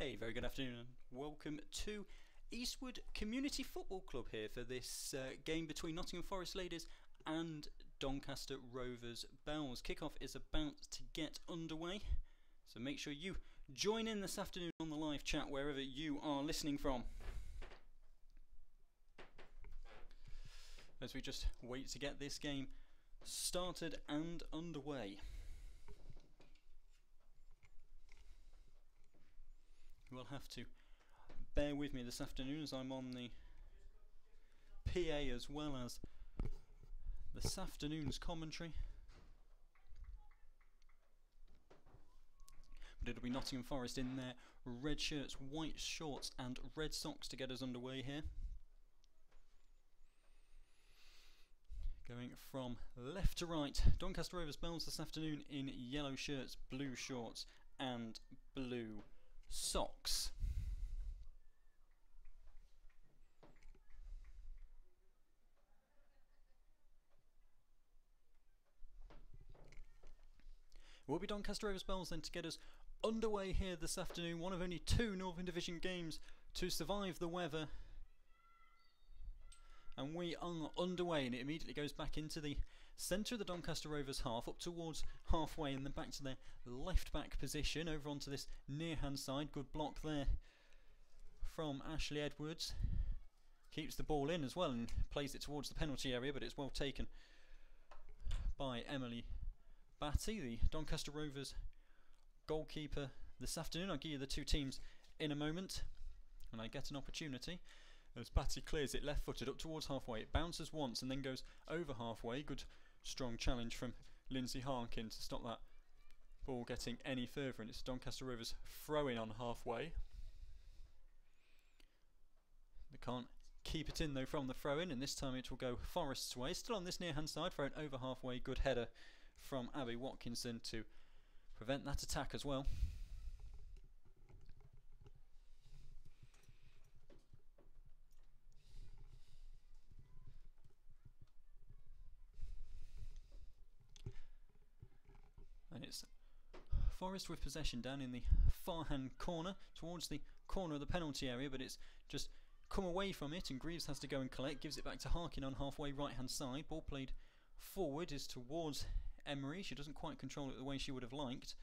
Hey, very good afternoon and welcome to Eastwood Community Football Club here for this game between Nottingham Forest Ladies and Doncaster Rovers Bells. Kickoff is about to get underway, so make sure you join in this afternoon on the live chat wherever you are listening from, as we just wait to get this game started and underway. You will have to bear with me this afternoon as I'm on the PA as well as this afternoon's commentary. But it'll be Nottingham Forest in their red shirts, white shorts and red socks to get us underway here. Going from left to right, Doncaster Rovers Bells this afternoon in yellow shirts, blue shorts and blue socks. It will be Doncaster Rovers Bells then to get us underway here this afternoon. One of only two Northern Division games to survive the weather. And we are underway, and it immediately goes back into the centre of the Doncaster Rovers half, up towards halfway, and then back to their left back position, over onto this near hand side. Good block there from Ashley Edwards. Keeps the ball in as well and plays it towards the penalty area, but it's well taken by Emily Batty, the Doncaster Rovers goalkeeper this afternoon. I'll give you the two teams in a moment when I get an opportunity. As Batty clears it left-footed up towards halfway, it bounces once and then goes over halfway. Good strong challenge from Lindsay Harkin to stop that ball getting any further, and it's Doncaster Rovers throw-in on halfway. They can't keep it in though from the throw-in, and this time it will go Forest's way. Still on this near-hand side, thrown over halfway. Good header from Abby Watkinson to prevent that attack as well. And it's Forest with possession down in the far hand corner towards the corner of the penalty area, but it's just come away from it and Greaves has to go and collect. Gives it back to Harkin on halfway right hand side. Ball played forward is towards Emery. She doesn't quite control it the way she would have liked,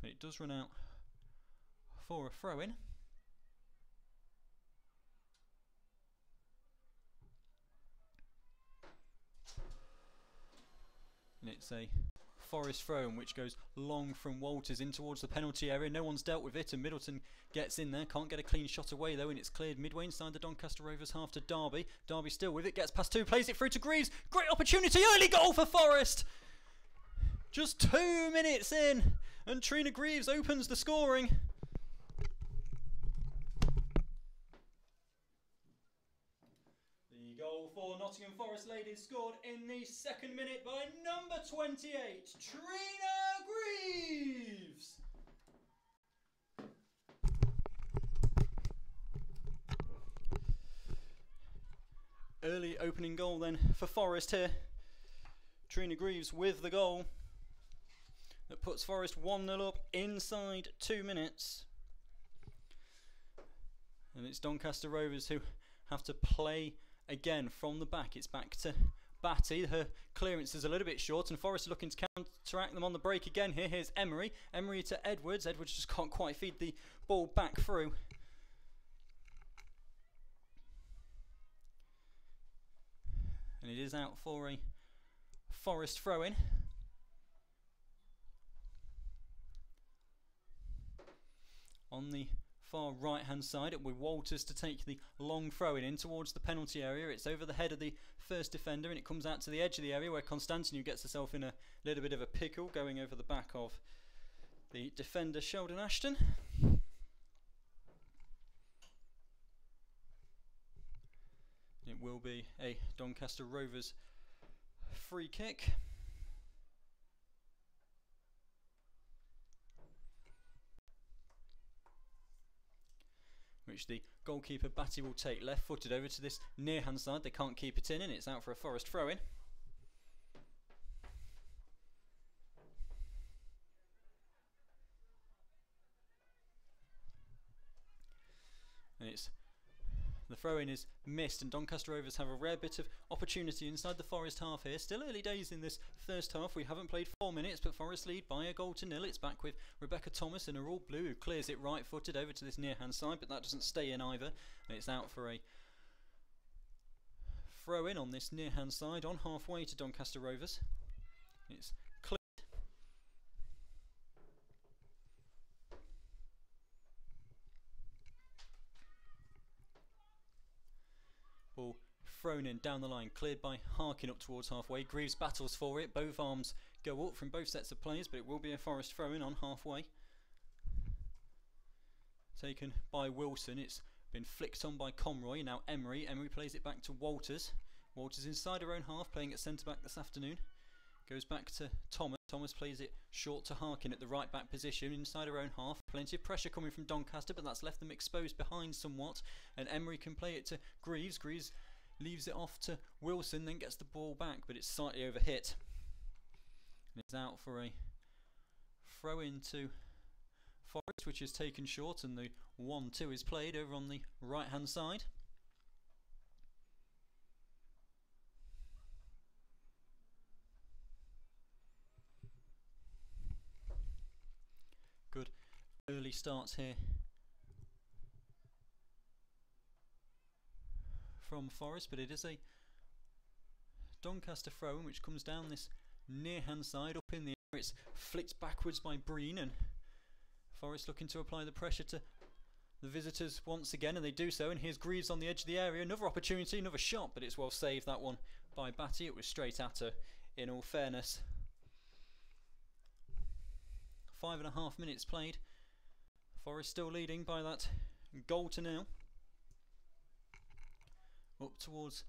but it does run out for a throw-in. And it's a Forest throw-in which goes long from Walters in towards the penalty area. No one's dealt with it and Middleton gets in there. Can't get a clean shot away though, and it's cleared midway inside the Doncaster Rovers half to Derby. Derby still with it, gets past two, plays it through to Greaves. Great opportunity, early goal for Forest! Just 2 minutes in and Trina Greaves opens the scoring. The goal for Nottingham Forest Ladies scored in the second minute by number 28, Trina Greaves. Early opening goal then for Forest here. Trina Greaves with the goal that puts Forest 1-0 up inside 2 minutes. And it's Doncaster Rovers who have to play again from the back. It's back to Batty. Her clearance is a little bit short and Forest are looking to counteract them on the break again here. Here's Emery. Emery to Edwards. Edwards just can't quite feed the ball back through. And it is out for a Forest throw-in. On the far right hand side it will be Walters to take the long throw in towards the penalty area. It's over the head of the first defender and it comes out to the edge of the area where Constantinu gets herself in a little bit of a pickle, going over the back of the defender Sheldon Ashton. It will be a Doncaster Rovers free kick. Which the goalkeeper Batty will take left-footed over to this near-hand side. They can't keep it in and it's out for a Forest throw-in. The throw-in is missed, and Doncaster Rovers have a rare bit of opportunity inside the Forest half here. Still early days in this first half. We haven't played 4 minutes, but Forest lead by a goal to nil. It's back with Rebecca Thomas in a all blue, who clears it right-footed over to this near-hand side, but that doesn't stay in either. And it's out for a throw-in on this near-hand side on halfway to Doncaster Rovers. It's cleared. Ball thrown in down the line, cleared by Harkin up towards halfway. Greaves battles for it. Both arms go up from both sets of players, but it will be a Forest throw-in on halfway. Taken by Wilson. It's been flicked on by Conroy. Now Emery. Emery plays it back to Walters. Walters inside her own half, playing at centre-back this afternoon. Goes back to Thomas. Thomas plays it short to Harkin at the right-back position inside her own half. Plenty of pressure coming from Doncaster, but that's left them exposed behind somewhat. And Emery can play it to Greaves. Greaves leaves it off to Wilson, then gets the ball back, but it's slightly overhit. And it's out for a throw-in to Forest, which is taken short, and the 1-2 is played over on the right-hand side. Good early starts here from Forest, but it is a Doncaster throw-in which comes down this near hand side up in the air. It's flicked backwards by Breen, and Forest looking to apply the pressure to the visitors once again, and they do so. And here's Greaves on the edge of the area. Another opportunity, another shot, but it's well saved, that one by Batty. It was straight at her, in all fairness. 5.5 minutes played. Forest still leading by that goal to nil. Up towards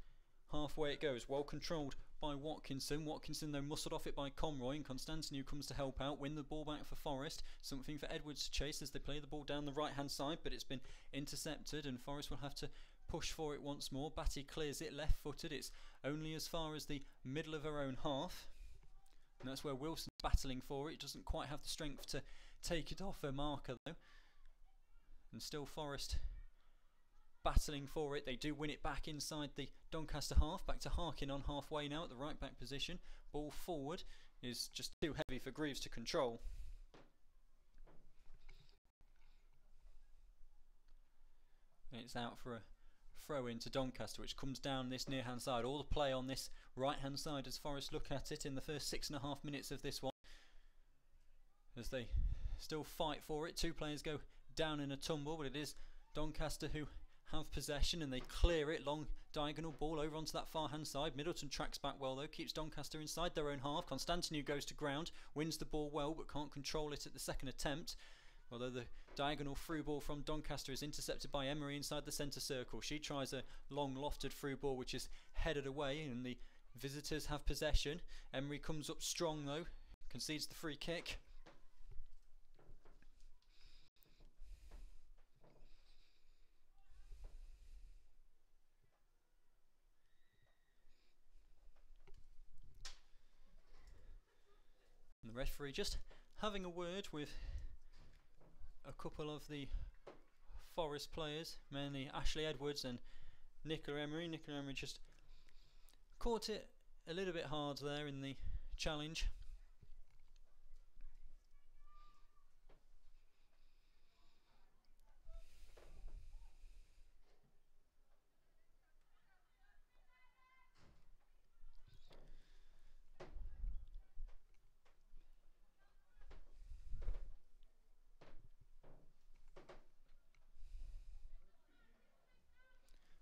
halfway it goes, well controlled by Watkinson. Watkinson though muscled off it by Conroy, and Constantinu comes to help out, win the ball back for Forest. Something for Edwards to chase as they play the ball down the right hand side, but it's been intercepted and Forest will have to push for it once more. Batty clears it left footed. It's only as far as the middle of her own half, and that's where Wilson's battling for it. Doesn't quite have the strength to take it off her marker though, and still Forest battling for it. They do win it back inside the Doncaster half. Back to Harkin on halfway now at the right back position. Ball forward is just too heavy for Greaves to control. And it's out for a throw into Doncaster, which comes down this near hand side. All the play on this right hand side as Forest look at it in the first 6.5 minutes of this one, as they still fight for it. Two players go down in a tumble, but it is Doncaster who have possession, and they clear it. Long diagonal ball over onto that far hand side. Middleton tracks back well though, keeps Doncaster inside their own half. Constantinu goes to ground, wins the ball well but can't control it at the second attempt, although the diagonal through ball from Doncaster is intercepted by Emery inside the centre circle. She tries a long lofted through ball which is headed away, and the visitors have possession. Emery comes up strong though, concedes the free kick. And the referee just having a word with a couple of the Forest players, mainly Ashley Edwards and Nicola Emery. Nicola Emery just caught it a little bit hard there in the challenge.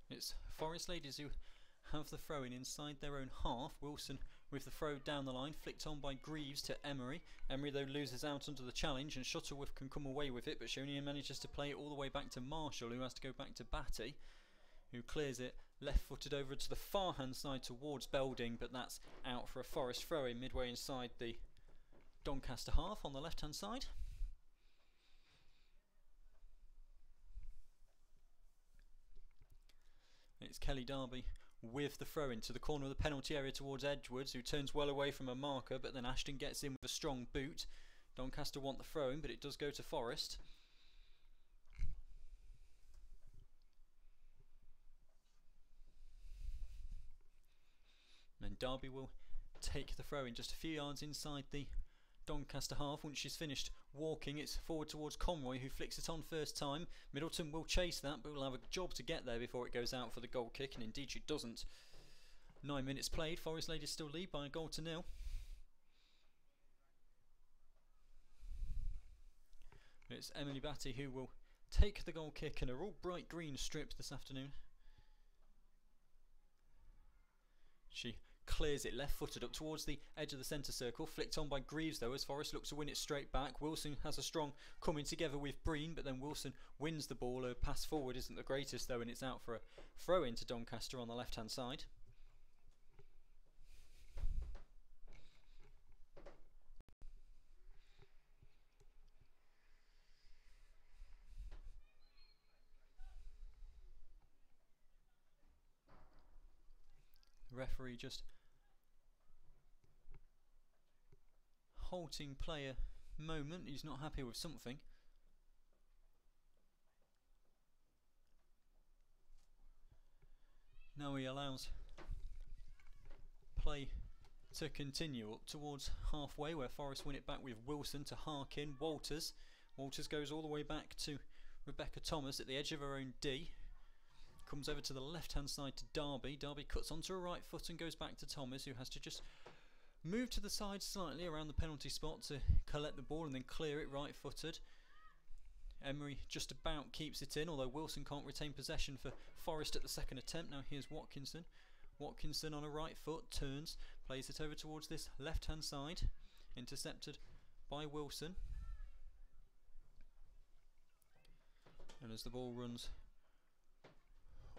It's Forest ladies who have the throw-in inside their own half. Wilson with the throw down the line, flicked on by Greaves to Emery. Emery though loses out under the challenge, and Shuttleworth can come away with it, but she only manages to play it all the way back to Marshall, who has to go back to Batty, who clears it left-footed over to the far hand side towards Belding, but that's out for a Forest throw-in midway inside the Doncaster half on the left hand side. It's Kelly Darby with the throw in to the corner of the penalty area towards Edwards, who turns well away from a marker, but then Ashton gets in with a strong boot. Doncaster want the throw in, but it does go to Forest. and Derby will take the throw in just a few yards inside the Doncaster half. Once she's finished walking, it's forward towards Conroy, who flicks it on first time. Middleton will chase that, but will have a job to get there before it goes out for the goal kick, and indeed she doesn't. 9 minutes played, Forest Ladies still lead by a goal to nil. It's Emily Batty who will take the goal kick, and are all bright green strips this afternoon. She clears it left-footed up towards the edge of the centre circle, flicked on by Greaves though as Forest looks to win it straight back. Wilson has a strong coming together with Breen, but then Wilson wins the ball. Her pass forward isn't the greatest though, and it's out for a throw into Doncaster on the left-hand side. The referee just halting play a moment. He's not happy with something. Now he allows play to continue up towards halfway, where Forest win it back with Wilson to Harkin. Walters goes all the way back to Rebecca Thomas at the edge of her own D. Comes over to the left hand side to Derby. Derby cuts onto her right foot and goes back to Thomas, who has to just move to the side slightly around the penalty spot to collect the ball and then clear it right footed. Emery just about keeps it in, although Wilson can't retain possession for Forest at the second attempt. Now here's Watkinson. Watkinson on a right foot, turns, plays it over towards this left hand side, intercepted by Wilson. And as the ball runs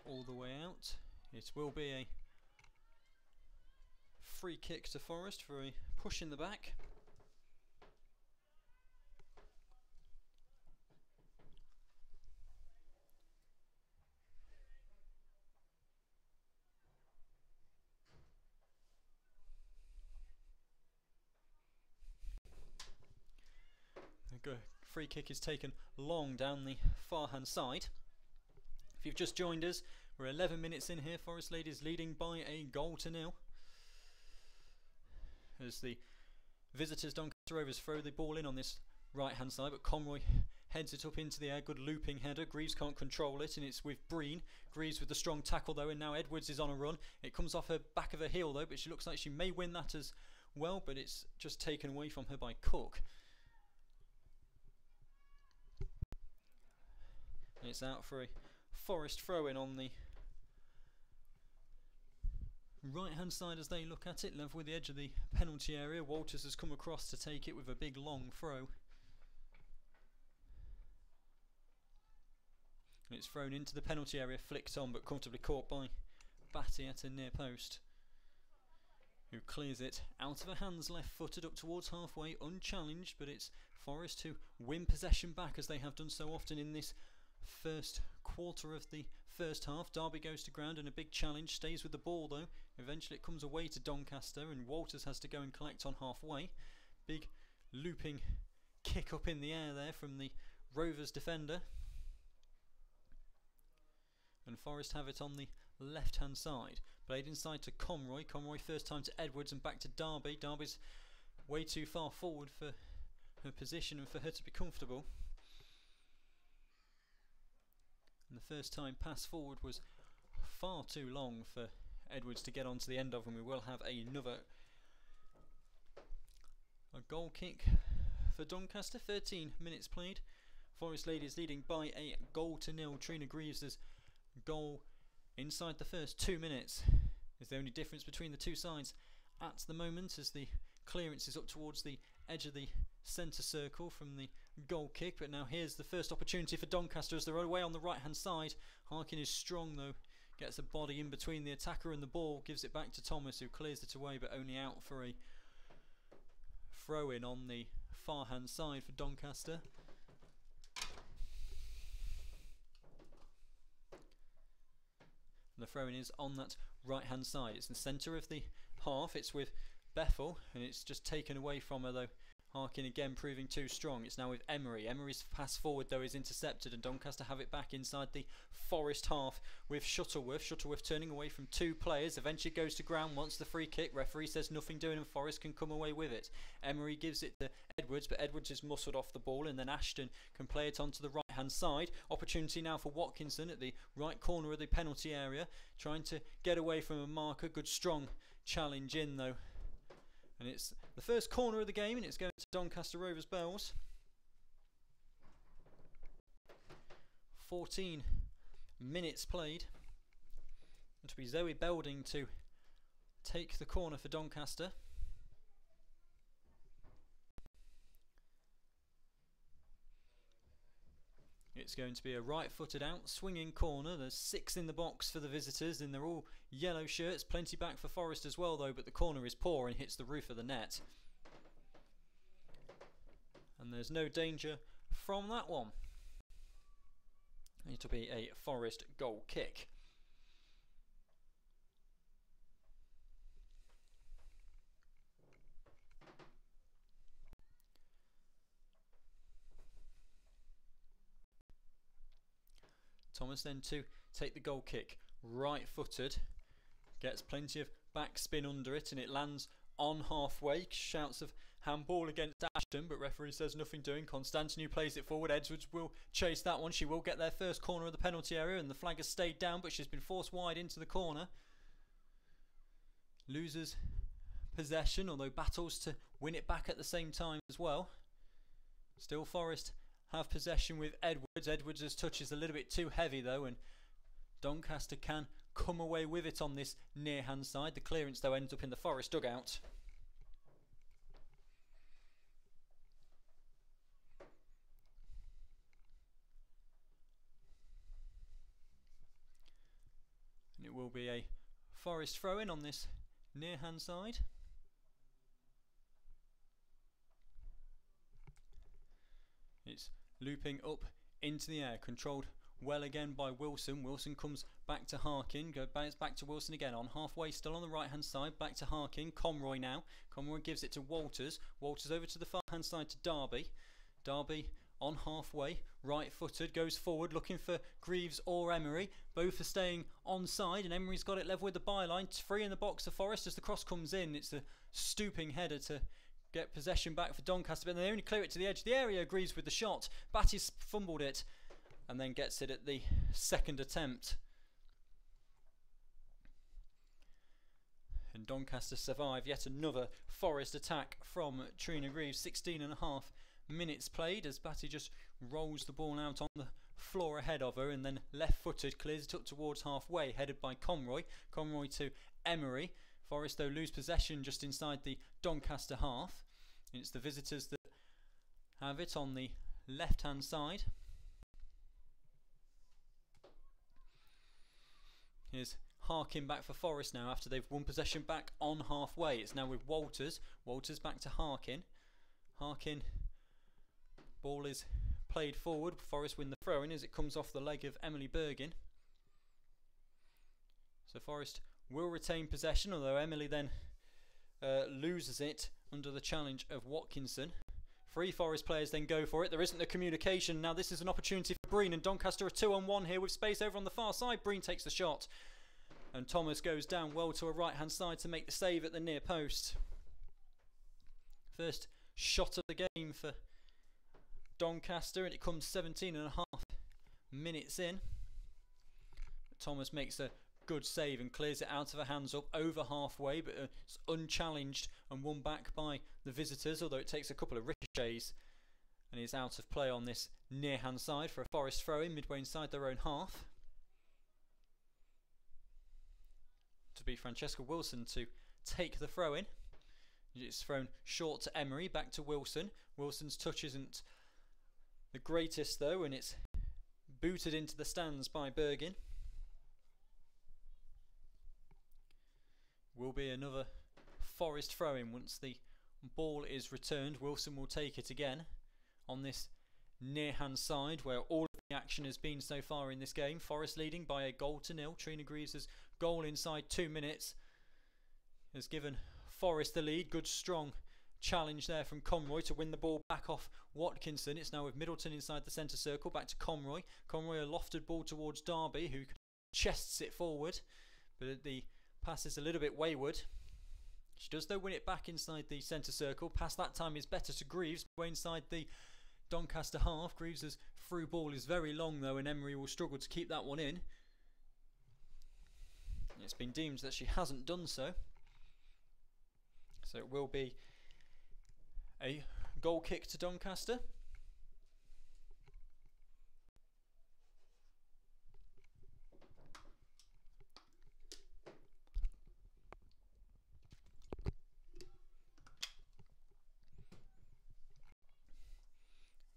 all the way out, it will be a free kick to Forest for a push in the back. The free kick is taken long down the far hand side. If you've just joined us, we're 11 minutes in here. Forest Ladies leading by a goal to nil. As the visitors Doncaster Rovers throw the ball in on this right hand side, but Conroy heads it up into the air. Good looping header. Greaves can't control it, and it's with Breen. Greaves with the strong tackle though, and now Edwards is on a run. It comes off her back of her heel though, but she looks like she may win that as well, but it's just taken away from her by Cook. And it's out for a Forest throw in on the right hand side as they look at it, level with the edge of the penalty area. Walters has come across to take it with a big long throw. And it's thrown into the penalty area, flicked on but comfortably caught by Batty at a near post, who clears it out of her hands left footed up towards halfway unchallenged, but it's Forest who win possession back as they have done so often in this first quarter of the first half. Derby goes to ground and a big challenge, stays with the ball though. Eventually it comes away to Doncaster and Walters has to go and collect on halfway. Big looping kick up in the air there from the Rovers defender. And Forest have it on the left hand side. Played inside to Conroy. Conroy first time to Edwards and back to Derby. Derby's way too far forward for her position and for her to be comfortable. And the first time pass forward was far too long for Edwards to get onto the end of, and we will have another goal kick for Doncaster. 13 minutes played. Forest Ladies leading by a goal to nil. Trina Greaves' goal inside the first 2 minutes is the only difference between the two sides at the moment, as the clearance is up towards the edge of the centre circle from the goal kick. But now here's the first opportunity for Doncaster as they're away on the right hand side. Harkin is strong though, gets a body in between the attacker and the ball, gives it back to Thomas, who clears it away but only out for a throw in on the far hand side for Doncaster. And the throw in is on that right hand side. It's in the centre of the half. It's with Bethel, and it's just taken away from her though. Harkin again proving too strong. It's now with Emery. Emery's pass forward though is intercepted, and Doncaster have it back inside the Forest half with Shuttleworth. Shuttleworth turning away from two players. Eventually goes to ground, wants the free kick. Referee says nothing doing, and Forest can come away with it. Emery gives it to Edwards, but Edwards is muscled off the ball, and then Ashton can play it onto the right hand side. Opportunity now for Watkinson at the right corner of the penalty area, trying to get away from a marker. Good strong challenge in though. And it's the first corner of the game, and it's going to Doncaster Rovers bells. 14 minutes played. It will be Zoe Belding to take the corner for Doncaster. It's going to be a right-footed out, swinging corner. There's 6 in the box for the visitors, and they're all yellow shirts. Plenty back for Forest as well, though, but the corner is poor and hits the roof of the net. And there's no danger from that one. It'll be a Forest goal kick. Thomas then to take the goal kick, right-footed, gets plenty of backspin under it, and it lands on halfway. Shouts of handball against Ashton, but referee says nothing doing. Constantinu plays it forward. Edwards will chase that one. She will get their first corner of the penalty area, and the flag has stayed down, but she's been forced wide into the corner. Loses possession, although battles to win it back at the same time as well. Still Forest have possession with Edwards. Edwards' touch is a little bit too heavy though, and Doncaster can come away with it on this near hand side. The clearance though ends up in the Forest dugout. And it will be a Forest throw in on this near hand side. It's looping up into the air, controlled well again by Wilson. Wilson comes back to Harkin, bounce back to Wilson again on halfway, still on the right hand side, back to Harkin. Conroy now. Conroy gives it to Walters. Walters over to the far hand side to Darby. Darby on halfway, right footed, goes forward looking for Greaves or Emery. Both are staying onside, and Emery's got it level with the byline. Free in the box for Forest as the cross comes in. It's a stooping header to get possession back for Doncaster, but they only clear it to the edge of the area. Agrees with the shot. Batty's fumbled it and then gets it at the second attempt. And Doncaster survive yet another Forest attack from Trina Greaves. 16.5 minutes played as Batty just rolls the ball out on the floor ahead of her, and then left-footed clears it up towards halfway, headed by Conroy. Conroy to Emery. Forest though lose possession just inside the Doncaster half. And it's the visitors that have it on the left hand side. Here's Harkin back for Forest now after they've won possession back on halfway. It's now with Walters. Walters back to Harkin. Harkin, ball is played forward. Forest win the throw in as it comes off the leg of Emily Bergin. So Forest will retain possession, although Emily then loses it under the challenge of Watkinson. 3 Forest players then go for it. There isn't the communication. Now this is an opportunity for Breen, and Doncaster are 2-on-1 here with space over on the far side. Breen takes the shot, and Thomas goes down well to a right hand side to make the save at the near post. First shot of the game for Doncaster, and it comes 17.5 minutes in. Thomas makes a good save and clears it out of her hands up over halfway, but it's unchallenged and won back by the visitors, although it takes a couple of ricochets, and is out of play on this near hand side for a Forest throw in midway inside their own half. To be Francesca Wilson to take the throw in. It's thrown short to Emery, back to Wilson. Wilson's touch isn't the greatest though, and it's booted into the stands by Bergin. Will be another Forest throw-in once the ball is returned. Wilson will take it again on this near hand side where all of the action has been so far in this game. Forest leading by 1-0. Trina Greaves' goal inside 2 minutes has given Forest the lead. Good strong challenge there from Conroy to win the ball back off Watkinson. It's now with Middleton inside the centre circle, back to Conroy. Conroy, a lofted ball towards Darby, who chests it forward, but the pass is a little bit wayward. She does though win it back inside the centre circle. Pass that time is better to Greaves, way inside the Doncaster half. Greaves' through ball is very long though, and Emery will struggle to keep that one in. It's been deemed that she hasn't done so. So it will be a goal kick to Doncaster.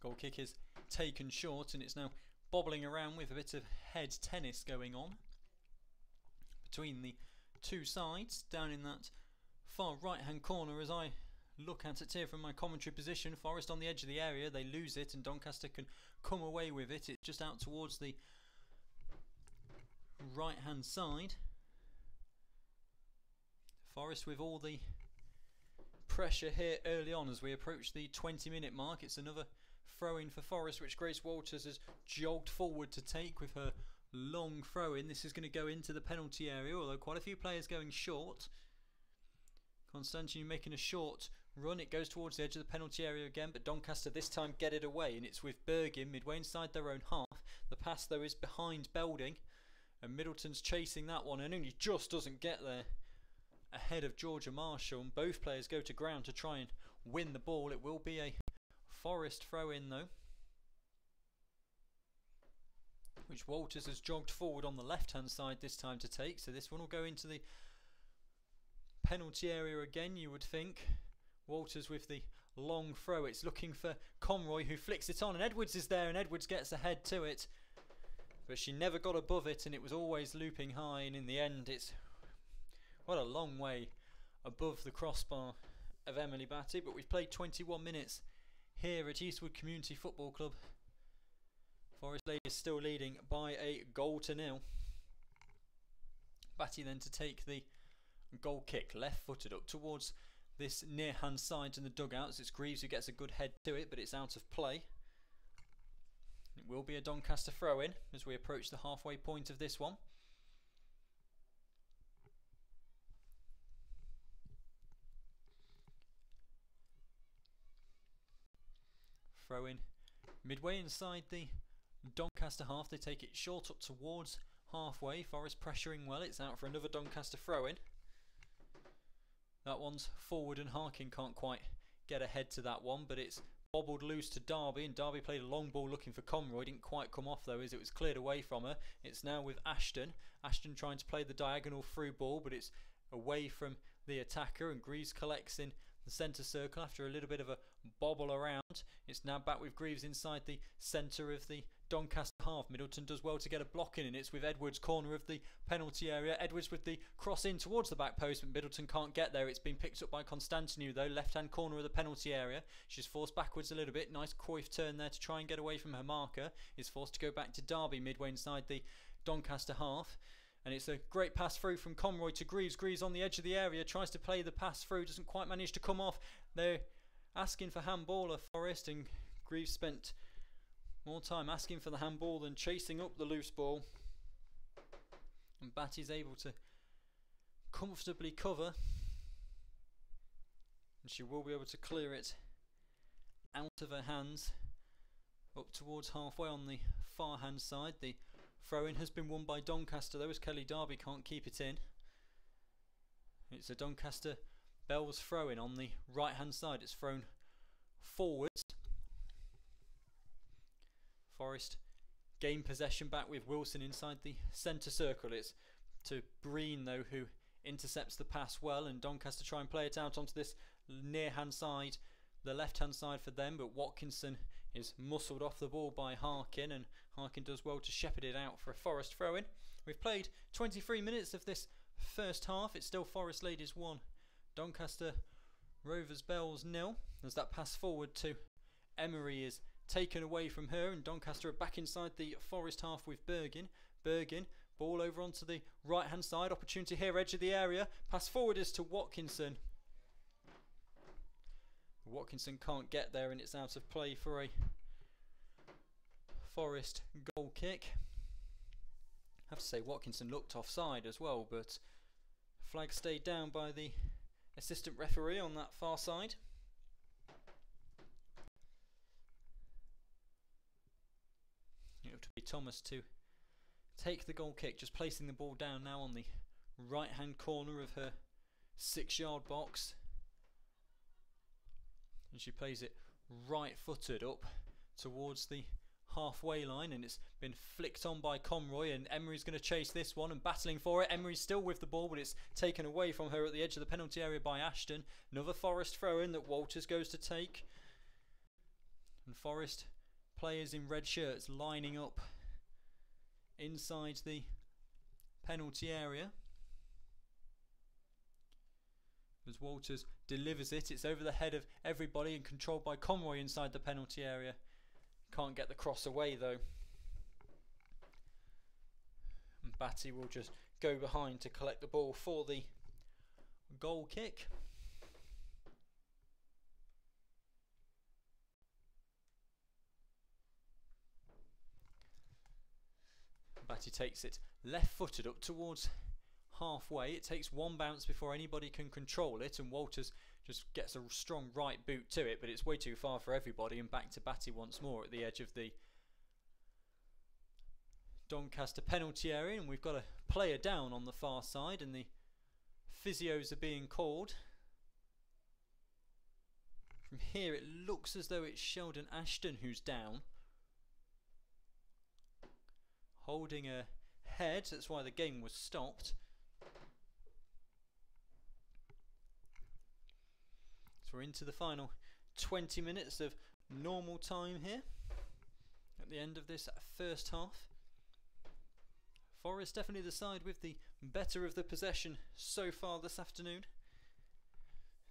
Goal kick is taken short, and it's now bobbling around with a bit of head tennis going on between the two sides. Down in that far right hand corner, as I look at it here from my commentary position, Forest on the edge of the area, they lose it and Doncaster can come away with it. It's just out towards the right hand side. Forest with all the pressure here early on as we approach the 20-minute mark. It's another throw-in for Forest, which Grace Walters has jogged forward to take with her long throw-in. This is going to go into the penalty area, although quite a few players going short. Constantine making a short run. It goes towards the edge of the penalty area again, but Doncaster this time get it away, and it's with Bergin midway inside their own half. The pass though is behind Belding, and Middleton's chasing that one and only just doesn't get there ahead of Georgia Marshall, and both players go to ground to try and win the ball. It will be a Forest throw in though, which Walters has jogged forward on the left hand side this time to take. So this one will go into the penalty area again, you would think. Walters with the long throw. It's looking for Conroy, who flicks it on, and Edwards is there, and Edwards gets ahead to it, but she never got above it, and it was always looping high, and in the end it's what a long way above the crossbar of Emily Batty. But we've played 21 minutes here at Eastwood Community Football Club. Forest Ladies still leading by a 1-0. Batty then to take the goal kick, left footed up towards this near hand side in the dugouts. It's Greaves who gets a good head to it, but it's out of play. It will be a Doncaster throw in as we approach the halfway point of this one. Throw in midway inside the Doncaster half. They take it short up towards halfway. Forest pressuring well. It's out for another Doncaster throw in. That one's forward, and Harkin can't quite get ahead to that one, but it's bobbled loose to Darby, and Darby played a long ball looking for Conroy. Didn't quite come off though, as it was cleared away from her. It's now with Ashton. Ashton trying to play the diagonal through ball, but it's away from the attacker, and Greaves collects in the centre circle after a little bit of a bobble around. It's now back with Greaves inside the centre of the Doncaster half. Middleton does well to get a block in, and it's with Edwards, corner of the penalty area. Edwards with the cross in towards the back post, but Middleton can't get there. It's been picked up by Constantinu though, left hand corner of the penalty area. She's forced backwards a little bit. Nice Cruyff turn there to try and get away from her marker. Is forced to go back to Darby midway inside the Doncaster half. And it's a great pass through from Conroy to Greaves. Greaves on the edge of the area, tries to play the pass through, doesn't quite manage to come off. They're asking for handball of Forest, and Greaves spent more time asking for the handball than chasing up the loose ball. And Batty's able to comfortably cover, and she will be able to clear it out of her hands up towards halfway on the far hand side. The throw-in has been won by Doncaster though, as Kelly Darby can't keep it in. It's a Doncaster Bells throw-in on the right hand side. It's thrown forwards. Forest gain possession back with Wilson inside the centre circle. It's to Breen though, who intercepts the pass well, and Doncaster try and play it out onto this near hand side, the left hand side for them, but Watkinson is muscled off the ball by Harkin, and Harkin does well to shepherd it out for a Forest throw-in. We've played 23 minutes of this first half. It's still Forest Ladies 1, Doncaster Rovers Bells 0, as that pass forward to Emery is taken away from her, and Doncaster are back inside the Forest half with Bergin. Bergin, ball over onto the right hand side, opportunity here, edge of the area, pass forward is to Watkinson. Watkinson can't get there, and it's out of play for a Forest goal kick. I have to say Watkinson looked offside as well, but flag stayed down by the assistant referee on that far side. It would be Thomas to take the goal kick, just placing the ball down now on the right hand corner of her 6-yard box, and she plays it right footed up towards the halfway line, and it's been flicked on by Conroy, and Emery's going to chase this one and battling for it. Emery's still with the ball, but it's taken away from her at the edge of the penalty area by Ashton. Another Forest throw in that Walters goes to take, and Forest players in red shirts lining up inside the penalty area as Walters delivers it. It's over the head of everybody and controlled by Conroy inside the penalty area. Can't get the cross away though, and Batty will just go behind to collect the ball for the goal kick. Batty takes it left footed up towards halfway. It takes one bounce before anybody can control it, and Walters just gets a strong right boot to it, but it's way too far for everybody, and back to Batty once more at the edge of the Doncaster penalty area. And we've got a player down on the far side, and the physios are being called. From here it looks as though it's Sheldon Ashton who's down, holding a head. That's why the game was stopped. So we're into the final 20 minutes of normal time here at the end of this first half. Forest definitely the side with the better of the possession so far this afternoon.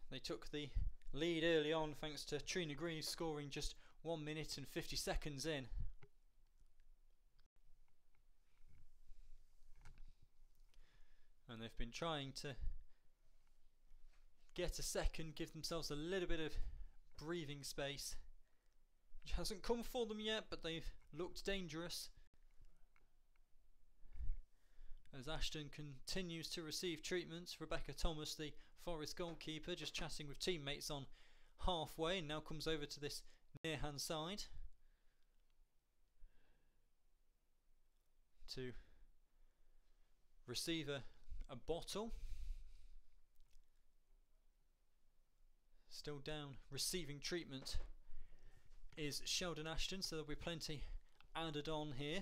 They took the lead early on thanks to Trina Greaves scoring just 1 minute and 50 seconds in. And they've been trying to get a second, give themselves a little bit of breathing space, which hasn't come for them yet, but they've looked dangerous. As Ashton continues to receive treatment, Rebecca Thomas, the Forest goalkeeper, just chatting with teammates on halfway, and now comes over to this near hand side to receive a bottle. Still down receiving treatment is Sheldon Ashton, so there'll be plenty added on here.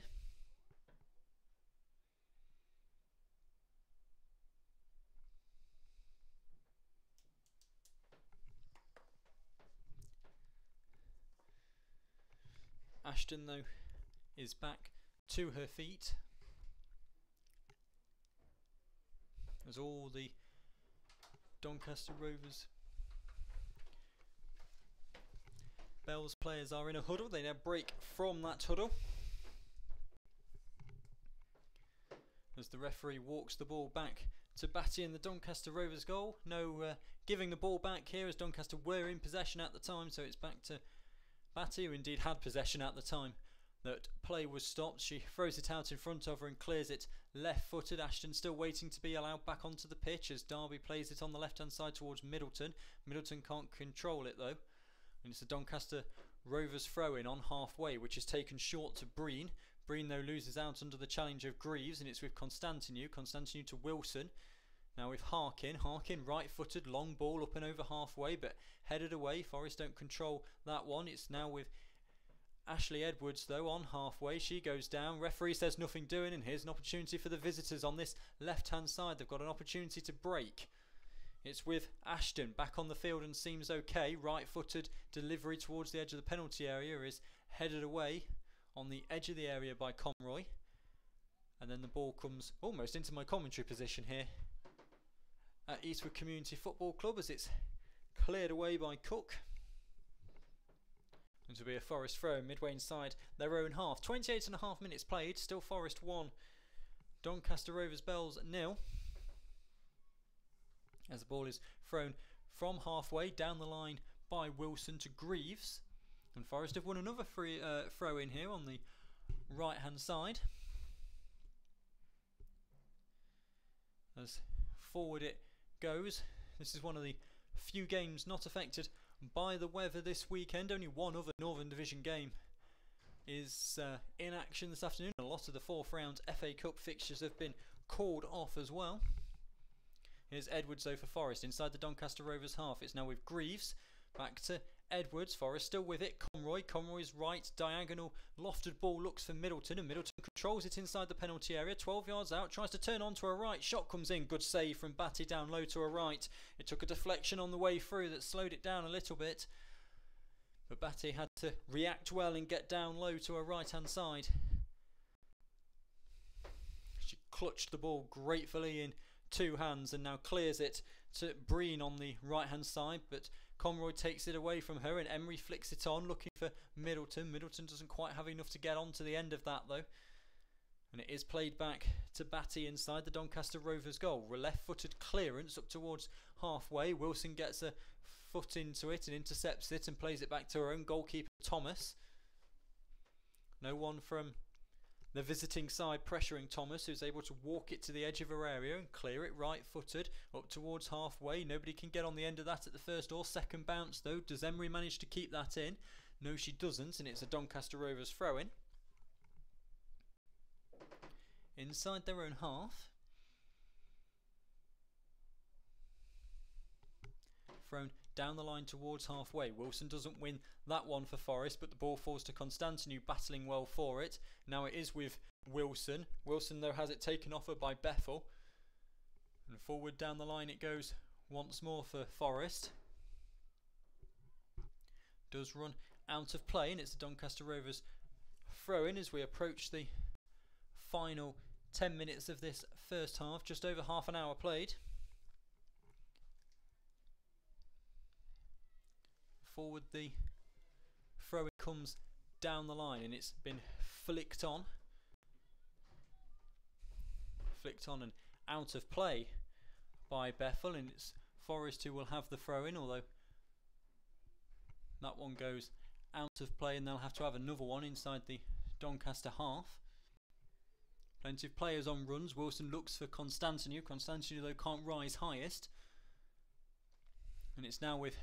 Ashton though is back to her feet as all the Doncaster Rovers Bells players are in a huddle. They now break from that huddle as the referee walks the ball back to Batty in the Doncaster Rovers goal. No giving the ball back here, as Doncaster were in possession at the time, so it's back to Batty, who indeed had possession at the time that play was stopped. She throws it out in front of her and clears it left footed. Ashton still waiting to be allowed back onto the pitch as Derby plays it on the left hand side towards Middleton. Middleton can't control it though, and it's a Doncaster Rovers throw in on halfway, which is taken short to Breen. Breen though loses out under the challenge of Greaves, and it's with Constantinu to Wilson. Now with Harkin right footed, long ball up and over halfway, but headed away. Forest don't control that one. It's now with Ashley Edwards though on halfway. She goes down, referee says nothing doing, and here's an opportunity for the visitors on this left hand side. They've got an opportunity to break. It's with Ashton back on the field and seems okay. Right footed delivery towards the edge of the penalty area is headed away on the edge of the area by Conroy, and then the ball comes almost into my commentary position here at Eastwood Community Football Club as it's cleared away by Cook. It will be a Forest throw midway inside their own half. 28.5 minutes played, still Forest 1, Doncaster Rovers Bells 0. As the ball is thrown from halfway down the line by Wilson to Greaves. And Forest have won another free throw in here on the right hand side. As forward it goes. This is one of the few games not affected by the weather this weekend. Only one other Northern Division game is in action this afternoon. A lot of the fourth round FA Cup fixtures have been called off as well. Here's Edwards though for Forest inside the Doncaster Rovers half. It's now with Greaves. Back to Edwards. Forest still with it. Conroy's right diagonal lofted ball looks for Middleton, and Middleton controls it inside the penalty area. 12 yards out, tries to turn on to a right. Shot comes in. Good save from Batty down low to a right. It took a deflection on the way through that slowed it down a little bit. But Batty had to react well and get down low to her right hand side. She clutched the ball gratefully in two hands and now clears it to Breen on the right hand side, but Conroy takes it away from her and Emery flicks it on looking for Middleton. Middleton doesn't quite have enough to get on to the end of that though, and it is played back to Batty inside the Doncaster Rovers goal. A left footed clearance up towards halfway. Wilson gets a foot into it and intercepts it and plays it back to her own goalkeeper Thomas. No one from the visiting side pressuring Thomas, who's able to walk it to the edge of her area and clear it right footed up towards halfway. Nobody can get on the end of that at the first or second bounce though. Does Emery manage to keep that in? No, she doesn't, and it's a Doncaster Rovers throw in. Inside their own half. Thrown down the line towards halfway. Wilson doesn't win that one for Forest, but the ball falls to Constantinu, battling well for it. Now it is with Wilson. Wilson though has it taken off her by Bethel, and forward down the line it goes once more for Forest. Does run out of play, and it's the Doncaster Rovers throw in as we approach the final 10 minutes of this first half. Just over half an hour played. Forward the throw comes down the line and it's been flicked on and out of play by Bethel, and it's Forest who will have the throw in, although that one goes out of play and they'll have to have another one inside the Doncaster half. Plenty of players on runs. Wilson looks for Constantinu. Constantinu though can't rise highest, and it's now with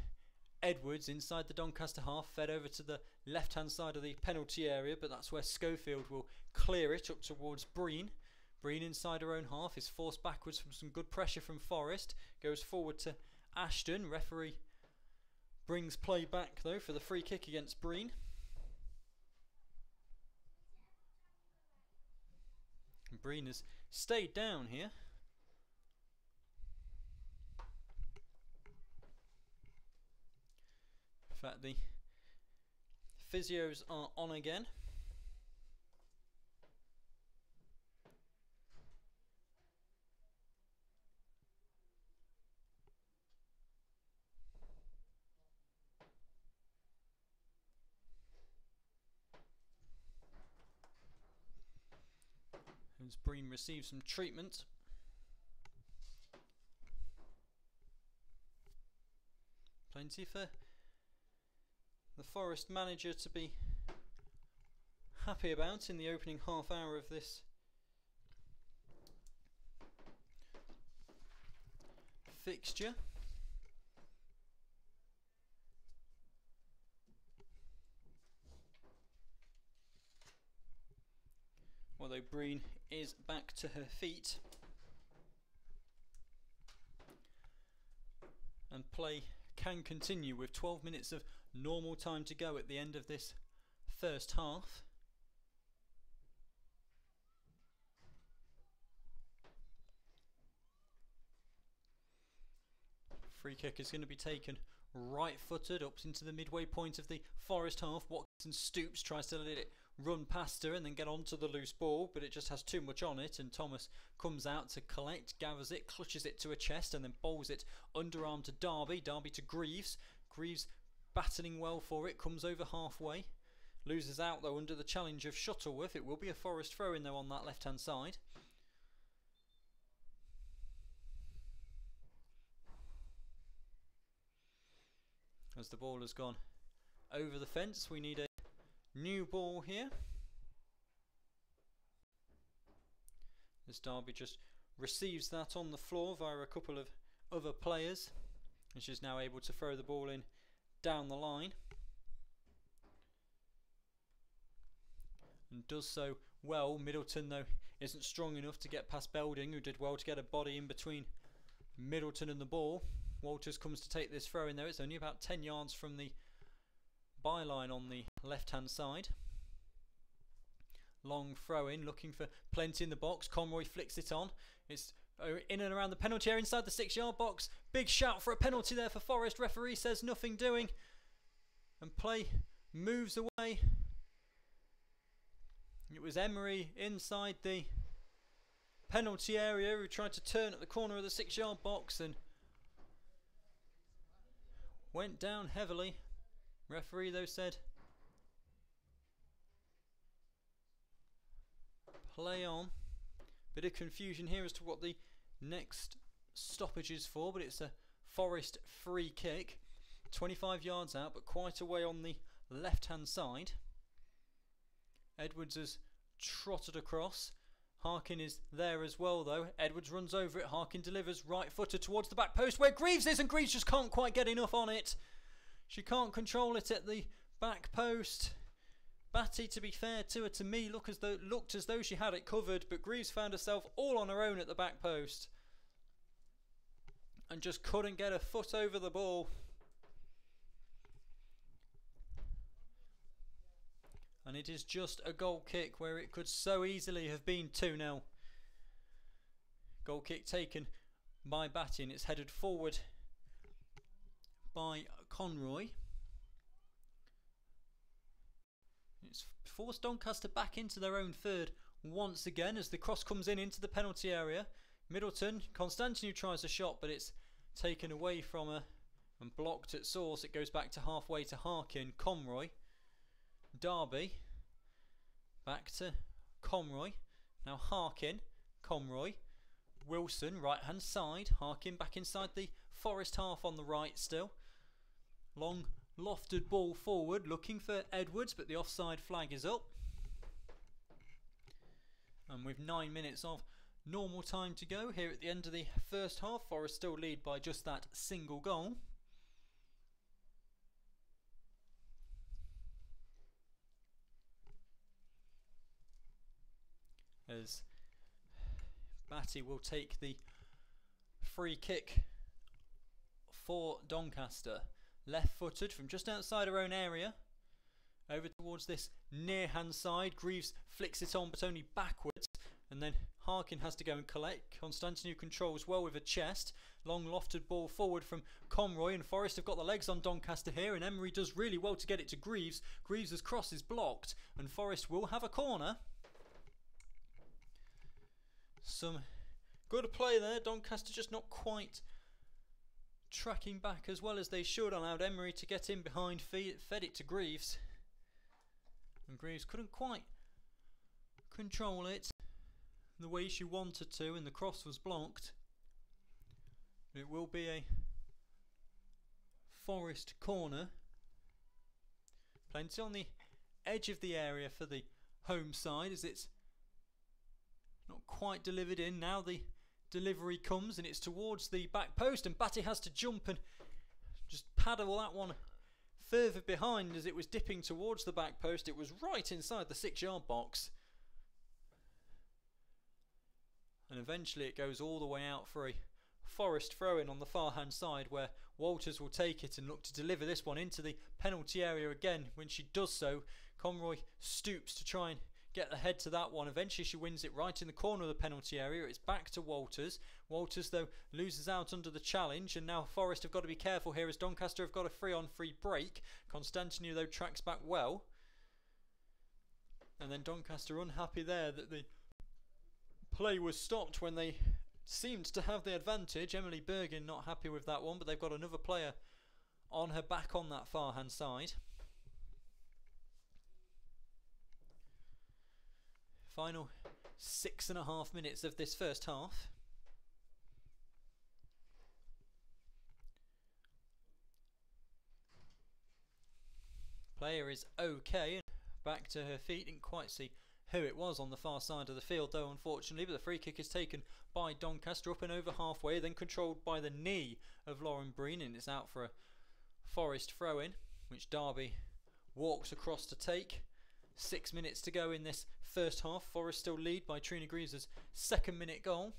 Edwards inside the Doncaster half, fed over to the left hand side of the penalty area, but that's where Schofield will clear it up towards Breen. Breen inside her own half is forced backwards from some good pressure from Forest, goes forward to Ashton. Referee brings play back though for the free kick against Breen. And Breen has stayed down here. In fact, the physios are on again. As Breen receives some treatment. Plenty for the Forest manager to be happy about in the opening half hour of this fixture. Although Breen is back to her feet and play can continue with 12 minutes of normal time to go at the end of this first half. Free kick is going to be taken right footed up into the midway point of the Forest half. Watson stoops, tries to let it run past her and then get onto the loose ball, but it just has too much on it, and Thomas comes out to collect, gathers it, clutches it to her chest and then bowls it underarm to Darby. Darby to Greaves. Greaves battling well for it, comes over halfway, loses out though under the challenge of Shuttleworth. It will be a Forest throw in though on that left hand side. as the ball has gone over the fence. We need a new ball here. As Derby just receives that on the floor via a couple of other players, and she's now able to throw the ball in down the line, and does so well. Middleton though isn't strong enough to get past Belding, who did well to get a body in between Middleton and the ball. Walters comes to take this throw in there. It's only about 10 yards from the byline on the left hand side. Long throw in, looking for plenty in the box. Conroy flicks it on. It's in and around the penalty area inside the 6-yard box. Big shout for a penalty there for Forest. Referee says nothing doing, and play moves away. It was Emery inside the penalty area who tried to turn at the corner of the 6-yard box and went down heavily. Referee though said play on. Bit of confusion here as to what the next stoppage is for, but it's a Forest free kick. 25 yards out, but quite away on the left hand side. Edwards has trotted across. Harkin is there as well though. Edwards runs over it. Harkin delivers right footed towards the back post where Greaves is, and Greaves just can't quite get enough on it. She can't control it at the back post. Batty, to be fair to her, to me, looked as though she had it covered, but Greaves found herself all on her own at the back post and just couldn't get her foot over the ball. And it is just a goal kick where it could so easily have been 2-0. Goal kick taken by Batty, and it's headed forward by Conroy. It's forced Doncaster back into their own third once again as the cross comes in into the penalty area. Middleton, Constantinu tries a shot, but it's taken away from her and blocked at source. It goes back to halfway to Harkin. Conroy. Derby. Back to Conroy. Now Harkin. Conroy. Wilson, right hand side. Harkin back inside the Forest half on the right still. Long lofted ball forward, looking for Edwards, but the offside flag is up. And with 9 minutes of normal time to go here at the end of the first half, Forest still lead by just that single goal. As Batty will take the free kick for Doncaster. Left-footed from just outside her own area. Over towards this near-hand side. Greaves flicks it on, but only backwards. And then Harkin has to go and collect. Constantinu controls well with a chest. Long lofted ball forward from Conroy. And Forest have got the legs on Doncaster here. And Emery does really well to get it to Greaves. Greaves' cross is blocked. And Forest will have a corner. Some good play there. Doncaster just not quite tracking back as well as they should. Allowed Emery to get in behind, fed it to Greaves, and Greaves couldn't quite control it the way she wanted to, and the cross was blocked. It will be a Forest corner. Plenty on the edge of the area for the home side as it's not quite delivered in. Now the delivery comes and it's towards the back post, and Batty has to jump and just paddle that one further behind as it was dipping towards the back post. It was right inside the 6-yard box, and eventually it goes all the way out for a Forest throw-in on the far hand side, where Walters will take it and look to deliver this one into the penalty area again. When she does so, Conroy stoops to try and get the head to that one. Eventually she wins it right in the corner of the penalty area. It's back to Walters. Walters though loses out under the challenge, and now Forest have got to be careful here as Doncaster have got a free-on-free break. Constantinu though tracks back well, and then Doncaster unhappy there that the play was stopped when they seemed to have the advantage. Emily Bergin not happy with that one, but they've got another player on her back on that far hand side. Final 6.5 minutes of this first half. Player is okay, back to her feet. Didn't quite see who it was on the far side of the field though, unfortunately, but the free kick is taken by Doncaster up and over halfway, then controlled by the knee of Lauren Breen, and it's out for a Forest throw-in, which Derby walks across to take. 6 minutes to go in this first half. Forest still lead by Trina Greaves' second-minute goal.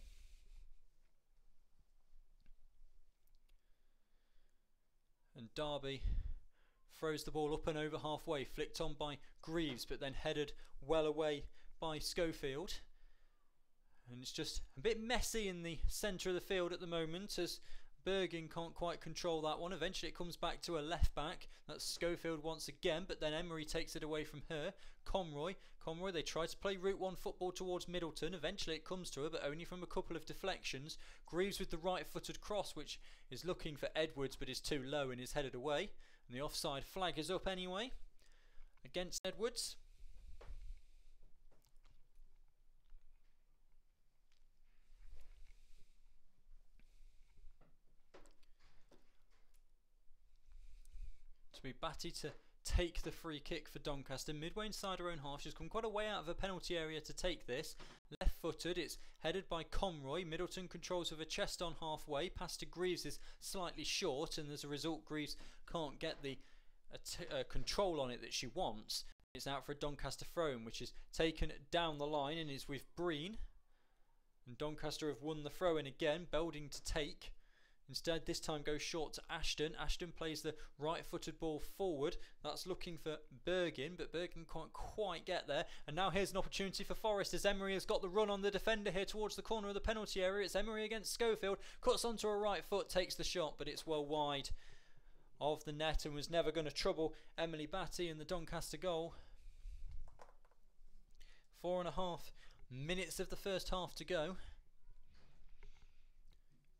And Derby throws the ball up and over halfway, flicked on by Greaves, but then headed well away by Schofield. And it's just a bit messy in the centre of the field at the moment, as Bergin can't quite control that one. Eventually it comes back to a left back. That's Schofield once again, but then Emery takes it away from her. Conroy, they try to play Route 1 football towards Middleton. Eventually it comes to her, but only from a couple of deflections. Greaves with the right-footed cross, which is looking for Edwards, but is too low and is headed away. And the offside flag is up anyway against Edwards. To be Batty to take the free kick for Doncaster. Midway inside her own half. She's come quite a way out of her penalty area to take this. Left footed, it's headed by Conroy. Middleton controls with a chest on halfway. Pass to Greaves is slightly short, and as a result Greaves can't get the control on it that she wants. It's out for a Doncaster throw-in, which is taken down the line and is with Breen. And Doncaster have won the throw-in again. Belding to take. Instead, this time goes short to Ashton. Ashton plays the right-footed ball forward. That's looking for Bergin, but Bergin can't quite get there. And now here's an opportunity for Forest, as Emery has got the run on the defender here towards the corner of the penalty area. It's Emery against Schofield. Cuts onto her right foot, takes the shot, but it's well wide of the net and was never going to trouble Emily Batty in the Doncaster goal. 4.5 minutes of the first half to go.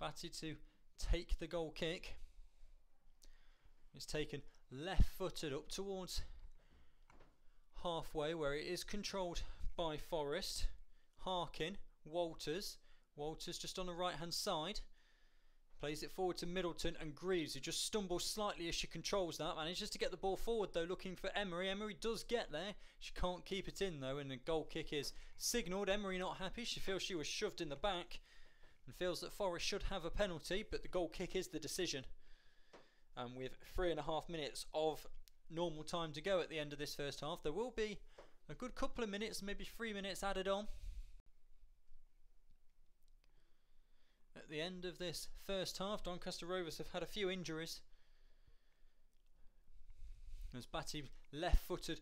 Batty to take the goal kick. It's taken left-footed up towards halfway, where it is controlled by Forest. Harkin, Walters just on the right-hand side. Plays it forward to Middleton, and Greaves, who just stumbles slightly as she controls that. Manages to get the ball forward though, looking for Emery. Emery does get there. She can't keep it in though, and the goal kick is signalled. Emery not happy. She feels she was shoved in the back and feels that Forest should have a penalty, but the goal kick is the decision. And with 3.5 minutes of normal time to go at the end of this first half, there will be a good couple of minutes, maybe 3 minutes added on. At the end of this first half, Doncaster Rovers have had a few injuries. As Batty left-footed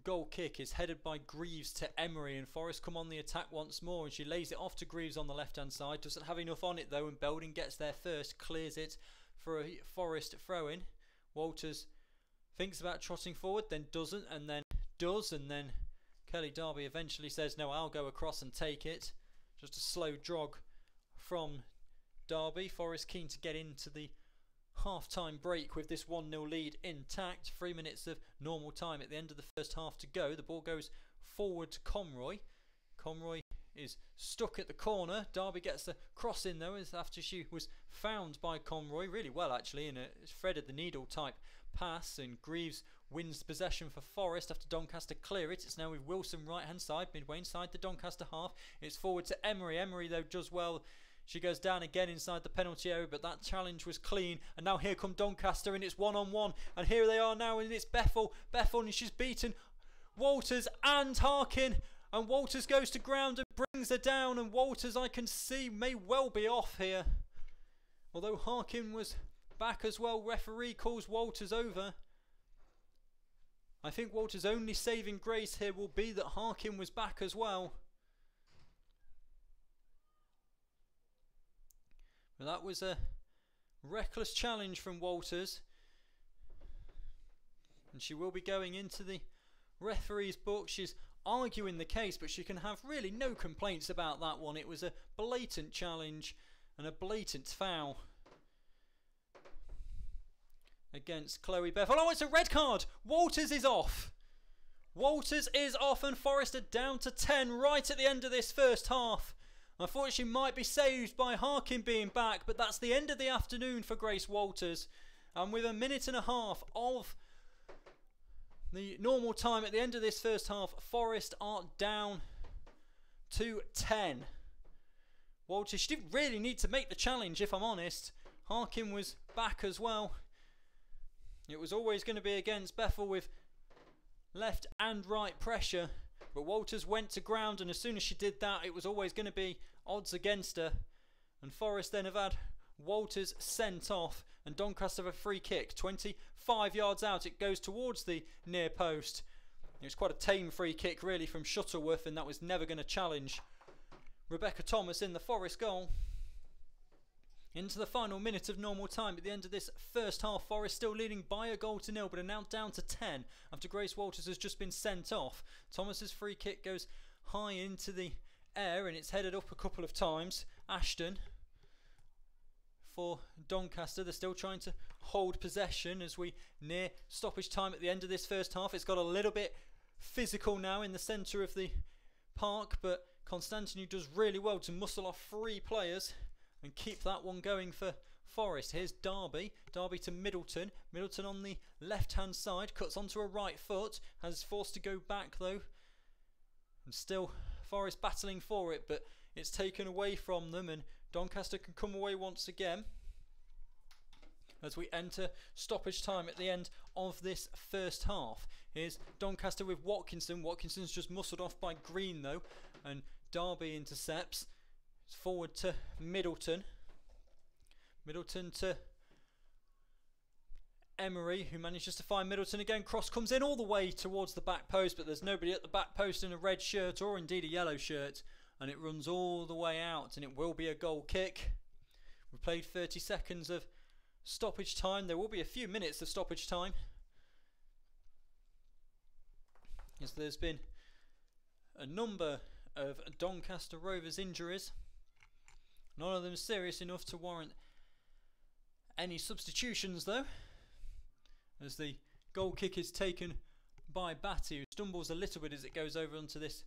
goal kick is headed by Greaves to Emery, and Forest come on the attack once more, and she lays it off to Greaves on the left-hand side. Doesn't have enough on it though, and Belding gets there first, clears it for a Forest throw-in. Walters thinks about trotting forward, then doesn't, and then does, and then Kelly Darby eventually says, no, I'll go across and take it. Just a slow jog from Derby. Forest keen to get into the half-time break with this 1-0 lead intact. 3 minutes of normal time at the end of the first half to go. The ball goes forward to Conroy. Conroy is stuck at the corner. Derby gets the cross in though, after she was found by Conroy really well actually in a threaded the needle type pass, and Greaves wins possession for Forest after Doncaster clear it. It's now with Wilson right hand side, midway inside the Doncaster half. It's forward to Emery. Emery though does well. She goes down again inside the penalty area, but that challenge was clean. And now here come Doncaster, and it's one-on-one. And here they are now, and it's Bethel. Bethel, and she's beaten Walters and Harkin. And Walters goes to ground and brings her down. And Walters, I can see, may well be off here. Although Harkin was back as well, referee calls Walters over. I think Walters' only saving grace here will be that Harkin was back as well. Well, that was a reckless challenge from Walters, and she will be going into the referee's book. She's arguing the case, but she can have really no complaints about that one. It was a blatant challenge and a blatant foul against Chloe Bethel. Oh, it's a red card. Walters is off. Walters is off, and Forest are down to 10 right at the end of this first half. I thought she might be saved by Harkin being back, but that's the end of the afternoon for Grace Walters. And with 1.5 minutes of The normal time at the end of this first half, Forest are down to 10. Walters, she didn't really need to make the challenge, if I'm honest. Harkin was back as well. It was always going to be against Bethel with left and right pressure. But Walters went to ground, and as soon as she did that, it was always going to be odds against her. And Forest then have had Walters sent off, and Doncaster have a free kick. 25 yards out, it goes towards the near post. It was quite a tame free kick, really, from Shuttleworth, and that was never going to challenge Rebecca Thomas in the Forest goal. Into the final minute of normal time at the end of this first half. Forest still leading by a goal to nil, but are now down to 10 after Grace Walters has just been sent off. Thomas's free kick goes high into the air, and it's headed up a couple of times. Ashton for Doncaster. They're still trying to hold possession as we near stoppage time at the end of this first half. It's got a little bit physical now in the centre of the park, but Constantinu does really well to muscle off 3 players and keep that one going for Forest. Here's Darby. Darby to Middleton. Middleton on the left-hand side. Cuts onto a right foot. Has forced to go back though. And still Forest battling for it, but it's taken away from them, and Doncaster can come away once again as we enter stoppage time at the end of this first half. Here's Doncaster with Watkinson. Watkinson's just muscled off by Green though, and Darby intercepts. It's forward to Middleton. Middleton to Emery, who manages to find Middleton again. Cross comes in all the way towards the back post, but there's nobody at the back post in a red shirt or indeed a yellow shirt, and it runs all the way out, and it will be a goal kick. We've played 30 seconds of stoppage time. There will be a few minutes of stoppage time, as there's been a number of Doncaster Rovers injuries. None of them serious enough to warrant any substitutions though, as the goal kick is taken by Batty, who stumbles a little bit as it goes over onto this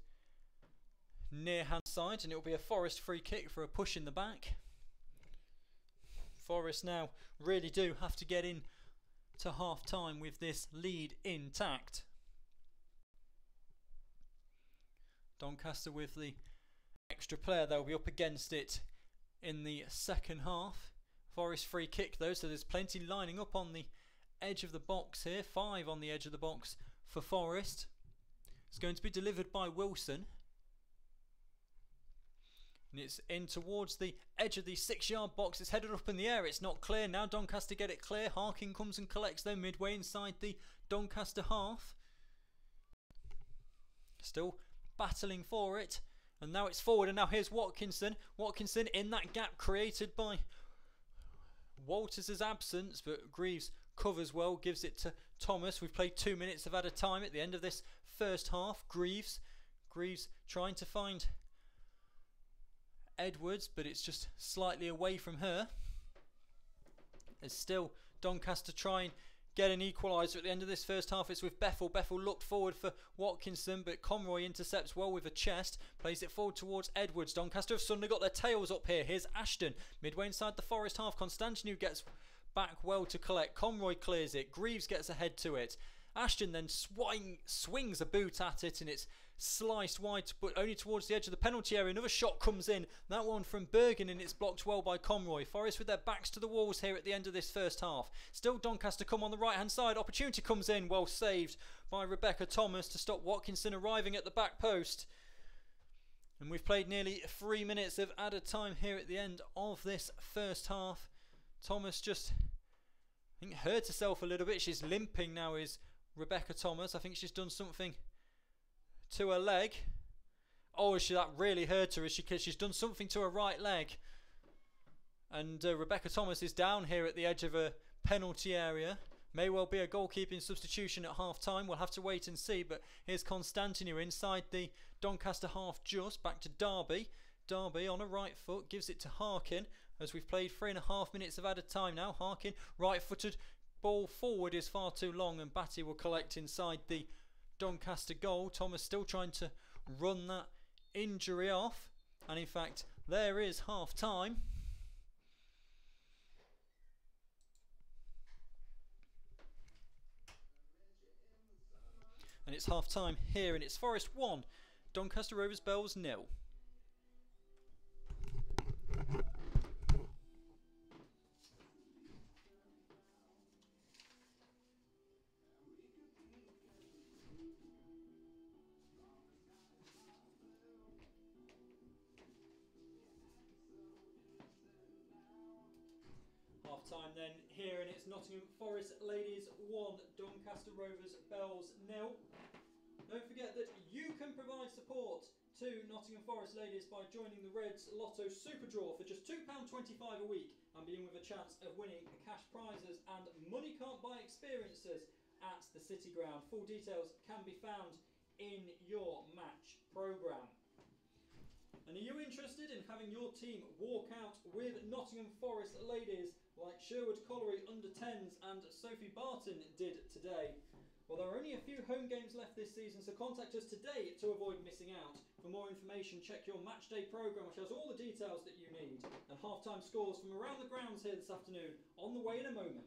near hand side, and it will be a Forest free kick for a push in the back. Forest now really do have to get in to half time with this lead intact. Doncaster with the extra player, they'll be up against it in the second half. Forest free kick though, so there's plenty lining up on the edge of the box here. 5 on the edge of the box for Forest. It's going to be delivered by Wilson, and it's in towards the edge of the 6-yard box. It's headed up in the air. It's not clear. Now Doncaster get it clear. Harkin comes and collects them midway inside the Doncaster half. Still battling for it, and now it's forward, and now here's Watkinson. Watkinson in that gap created by Walters' absence, but Greaves covers well, gives it to Thomas. We've played 2 minutes of added time at the end of this first half. Greaves trying to find Edwards, but it's just slightly away from her. There's still Doncaster trying get an equaliser at the end of this first half. It's with Bethel. Bethel looked forward for Watkinson, but Conroy intercepts well with a chest, plays it forward towards Edwards. Doncaster have suddenly got their tails up here. Here's Ashton midway inside the Forest half. Constantinu gets back well to collect. Conroy clears it. Greaves gets ahead to it. Ashton then swings a boot at it, and it's sliced wide, but only towards the edge of the penalty area. Another shot comes in, that one from Bergen, and it's blocked well by Conroy. Forest with their backs to the walls here at the end of this first half. Still Doncaster come on the right hand side. Opportunity comes in, well saved by Rebecca Thomas to stop Watkinson arriving at the back post. And we've played nearly 3 minutes of added time here at the end of this first half. Thomas just, I think, hurt herself a little bit. She's limping now, is Rebecca Thomas. I think she's done something to her leg. Oh, that really hurt her, because she's done something to her right leg. And Rebecca Thomas is down here at the edge of a penalty area. May well be a goalkeeping substitution at half time. We'll have to wait and see. But here's Constantinu inside the Doncaster half, just back to Darby. Darby on a right foot gives it to Harkin, as we've played 3.5 minutes of added time now. Harkin, right footed, ball forward is far too long, and Batty will collect inside the Doncaster goal. Thomas still trying to run that injury off, and in fact there is half time. And it's half time here, and it's Forest 1, Doncaster Rovers Bells 0. Half time then here, and it's Nottingham Forest Ladies 1, Doncaster Rovers Bells 0. Don't forget that you can provide support to Nottingham Forest Ladies by joining the Reds Lotto Super Draw for just £2.25 a week and being with a chance of winning cash prizes and money can't buy experiences at the City Ground. Full details can be found in your match programme. And are you interested in having your team walk out with Nottingham Forest Ladies like Sherwood Colliery under-10s and Sophie Barton did today? Well, there are only a few home games left this season, so contact us today to avoid missing out. For more information, check your matchday programme, which has all the details that you need. And half-time scores from around the grounds here this afternoon on the way in a moment.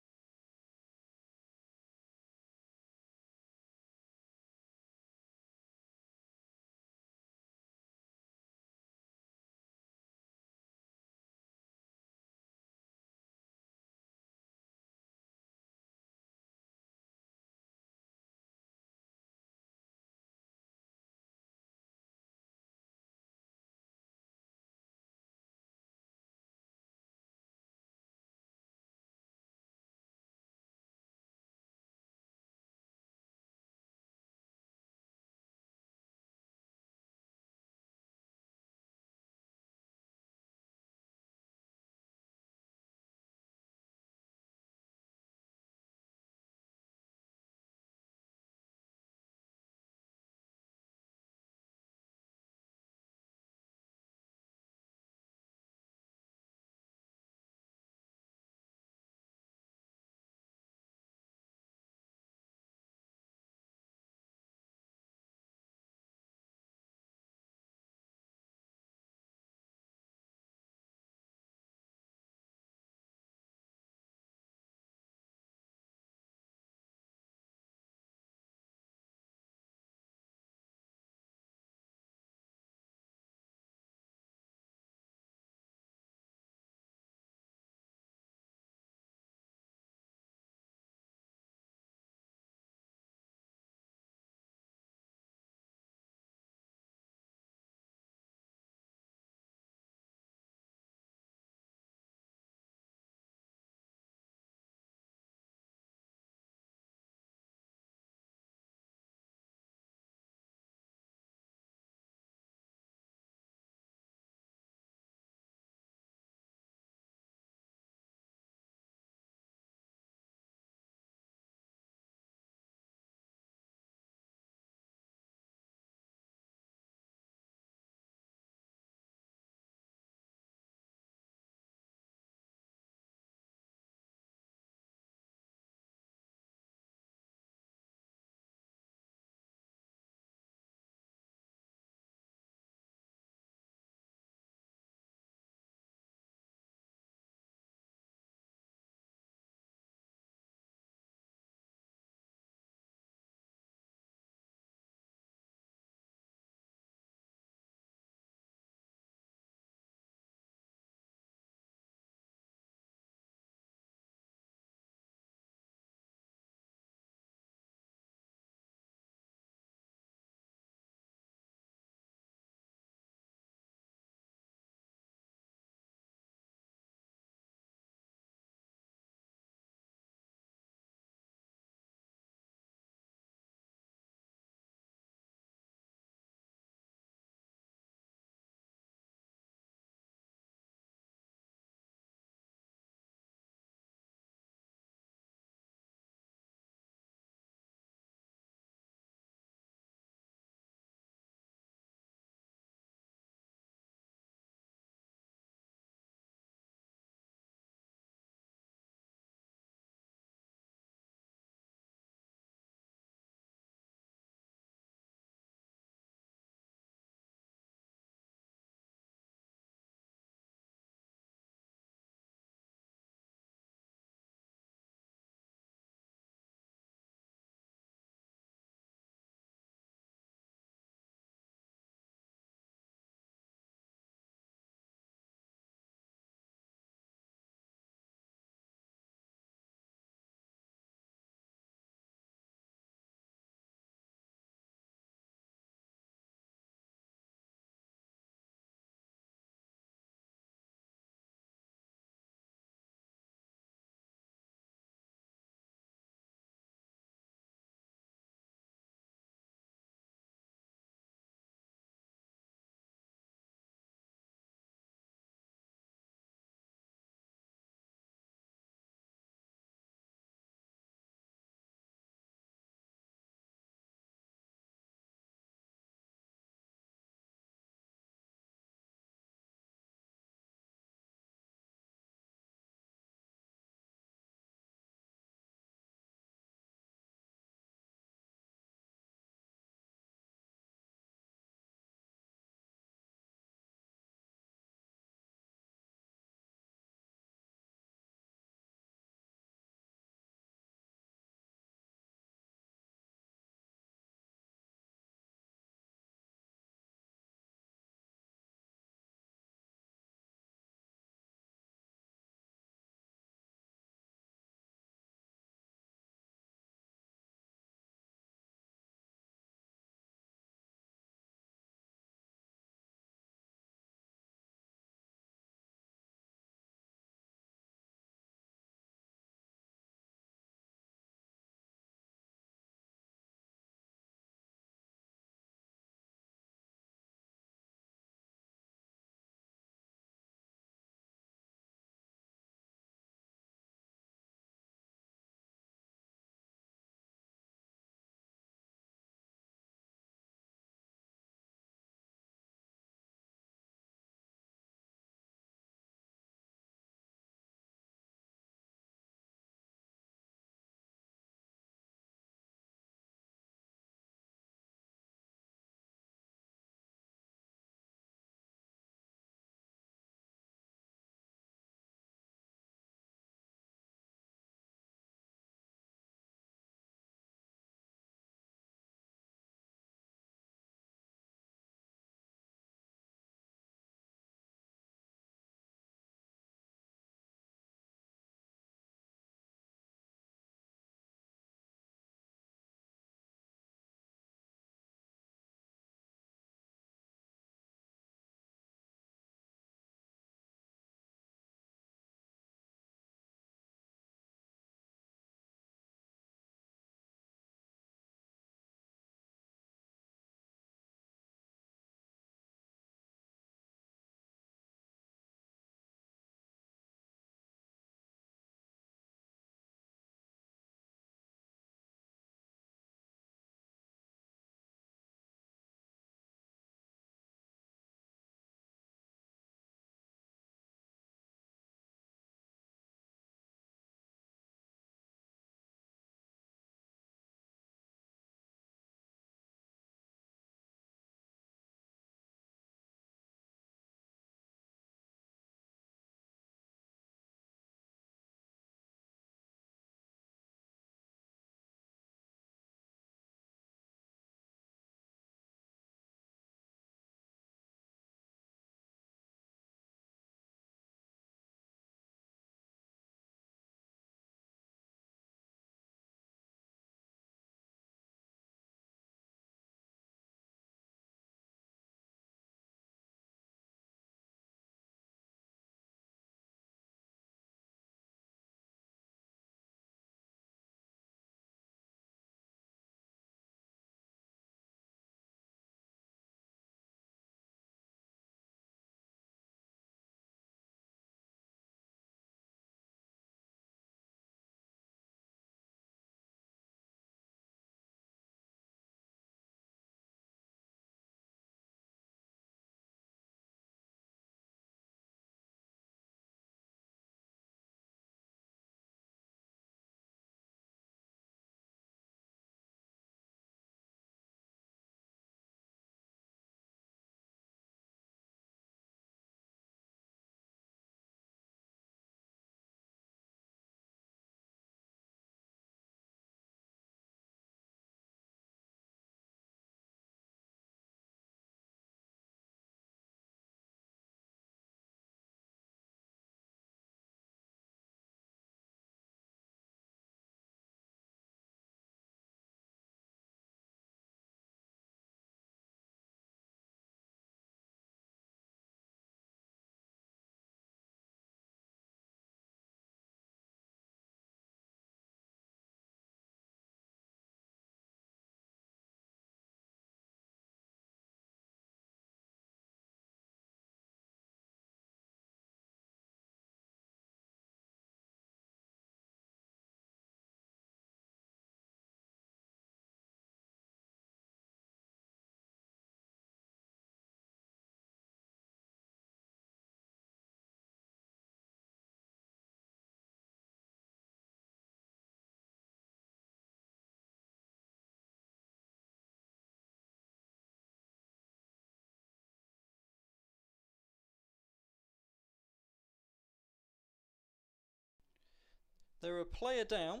They're a player down.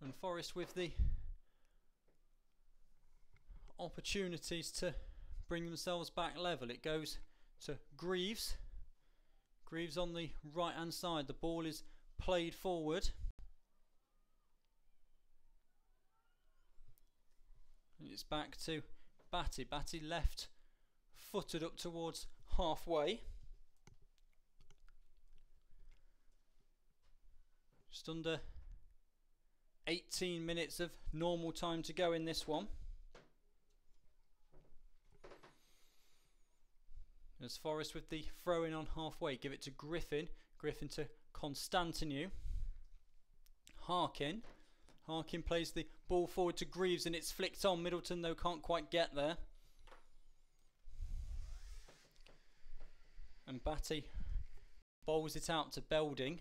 And Forest with the opportunities to bring themselves back level. It goes to Greaves. Greaves on the right hand side. The ball is played forward. And it's back to Batty. Batty left footed up towards halfway. Just under 18 minutes of normal time to go in this one. As Forest with the throw in on halfway. Give it to Griffin. Griffin to Constantinu. Harkin. Harkin plays the ball forward to Greaves and it's flicked on. Middleton though can't quite get there. And Batty bowls it out to Belding.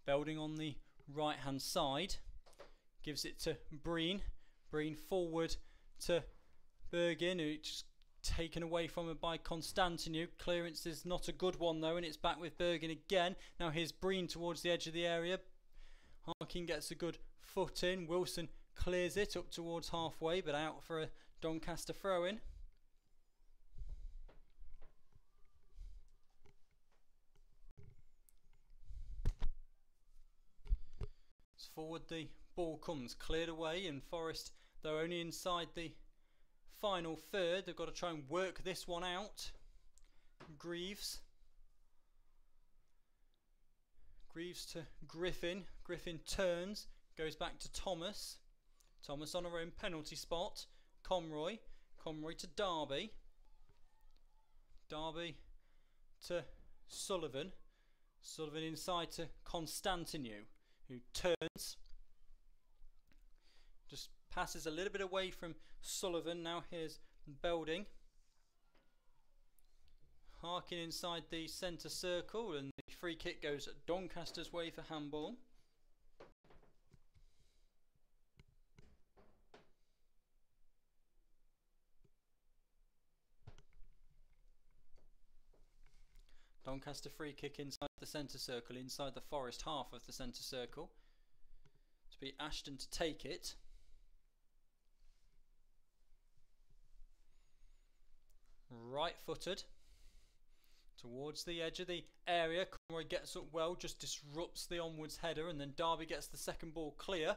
Belding on the right hand side. Gives it to Breen. Breen forward to Bergin, who just taken away from him by Constantinu. Clearance is not a good one though, and it's back with Bergin again. Now here's Breen towards the edge of the area. Harkin gets a good foot in. Wilson clears it up towards halfway, but out for a Doncaster throw-in. Forward the ball comes, cleared away, and Forest, though only inside the final third, they've got to try and work this one out. Greaves. Greaves to Griffin. Griffin turns, goes back to Thomas. Thomas on her own penalty spot. Conroy. Conroy to Darby. Darby to Sullivan. Sullivan inside to Constantinu, who turns, just passes a little bit away from Sullivan. Now here's Belding. Harkin inside the centre circle, and the free kick goes Doncaster's way for handball. Doncaster free kick inside the centre circle, inside the Forest half of the centre circle. To be Ashton to take it. Right footed. Towards the edge of the area. Conroy gets up well, just disrupts the onwards header, and then Darby gets the second ball clear.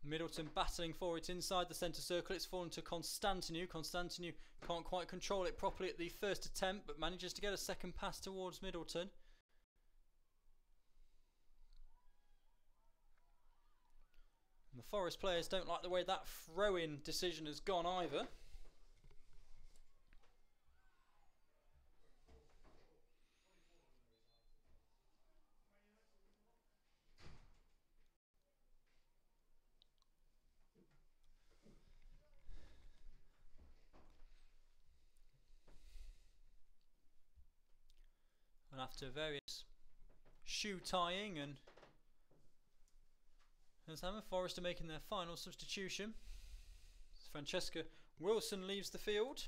Middleton battling for it inside the centre circle. It's fallen to Constantinu. Constantinu can't quite control it properly at the first attempt, but manages to get a second pass towards Middleton. And the Forest players don't like the way that throw-in decision has gone either. And after various shoe tying and Forest are making their final substitution. Francesca Wilson leaves the field.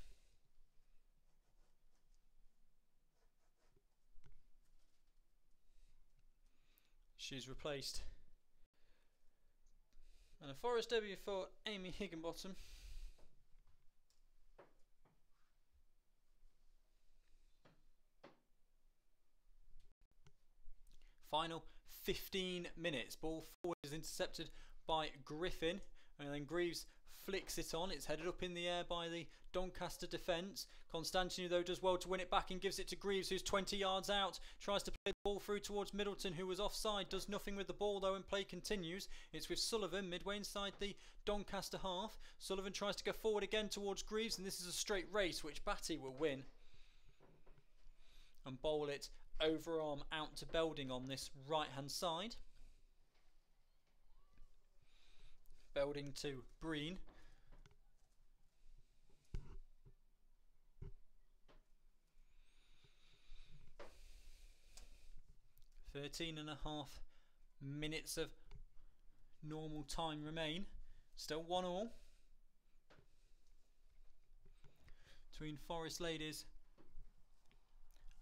She's replaced. And a Forest debut for Amy Higginbottom. Final 15 minutes. Ball forward is intercepted by Griffin, and then Greaves flicks it on. It's headed up in the air by the Doncaster defence. Constantinu though does well to win it back and gives it to Greaves, who's 20 yards out. Tries to play the ball through towards Middleton, who was offside. Does nothing with the ball though, and play continues. It's with Sullivan midway inside the Doncaster half. Sullivan tries to go forward again towards Greaves, and this is a straight race which Batty will win and bowl it overarm out to Belding on this right hand side. Belding to Breen. .5 minutes of normal time remain. Still 1-1. between Forest Ladies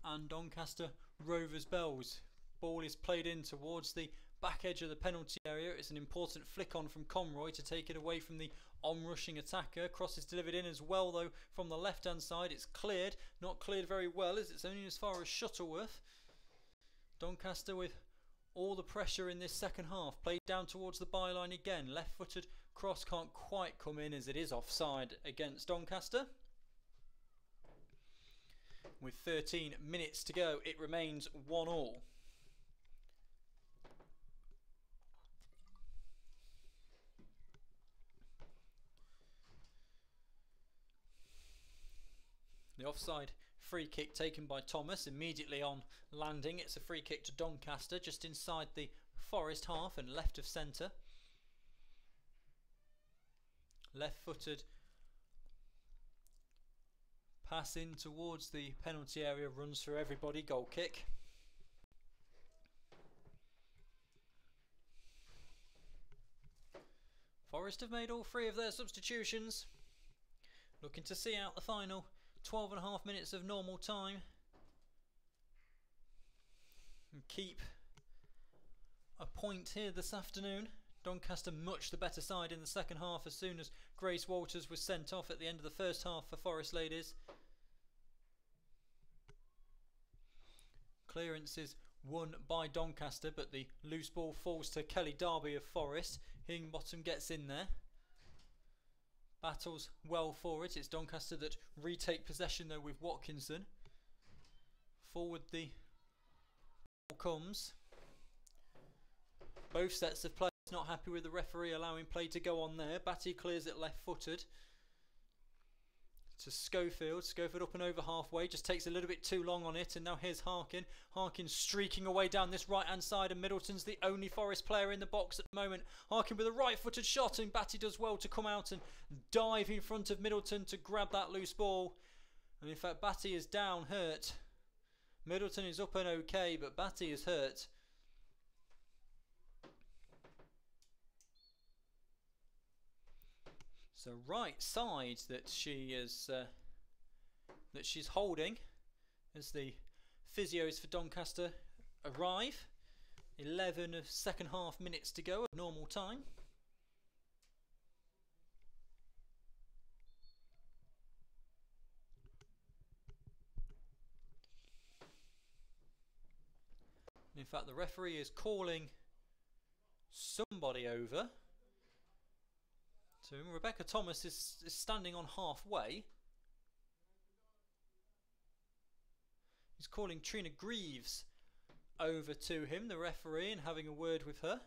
and Doncaster Rovers Bells. Ball is played in towards the back edge of the penalty area. It's an important flick on from Conroy to take it away from the on-rushing attacker. Cross is delivered in as well though from the left hand side. It's cleared, not cleared very well as it's only as far as Shuttleworth. Doncaster with all the pressure in this second half. Played down towards the byline again. Left-footed cross can't quite come in as it is offside against Doncaster. With 13 minutes to go, it remains 1-1. The offside free kick taken by Thomas immediately on landing. It's a free kick to Doncaster just inside the Forest half and left of centre. Left-footed pass in towards the penalty area, runs through everybody, goal kick. Forest have made all three of their substitutions. Looking to see out the final 12.5 minutes of normal time and keep a point here this afternoon. Doncaster much the better side in the second half as soon as Grace Walters was sent off at the end of the first half for Forest Ladies. Clearance is won by Doncaster, but the loose ball falls to Kelly Darby of Forest. Higginbottom gets in there. Battles well for it. It's Doncaster that retake possession though with Watkinson. Forward the ball comes. Both sets of players not happy with the referee allowing play to go on there. Batty clears it left-footed to Schofield. Schofield up and over halfway, just takes a little bit too long on it, and now here's Harkin. Harkin streaking away down this right hand side, and Middleton's the only Forest player in the box at the moment. Harkin with a right footed shot, and Batty does well to come out and dive in front of Middleton to grab that loose ball. And in fact Batty is down hurt. Middleton is up and okay, but Batty is hurt. So right side that she is that she's holding as the physios for Doncaster arrive. 11 of second half minutes to go at normal time. In fact, the referee is calling somebody over. So Rebecca Thomas is standing on halfway. He's calling Trina Greaves over to him, the referee, and having a word with her.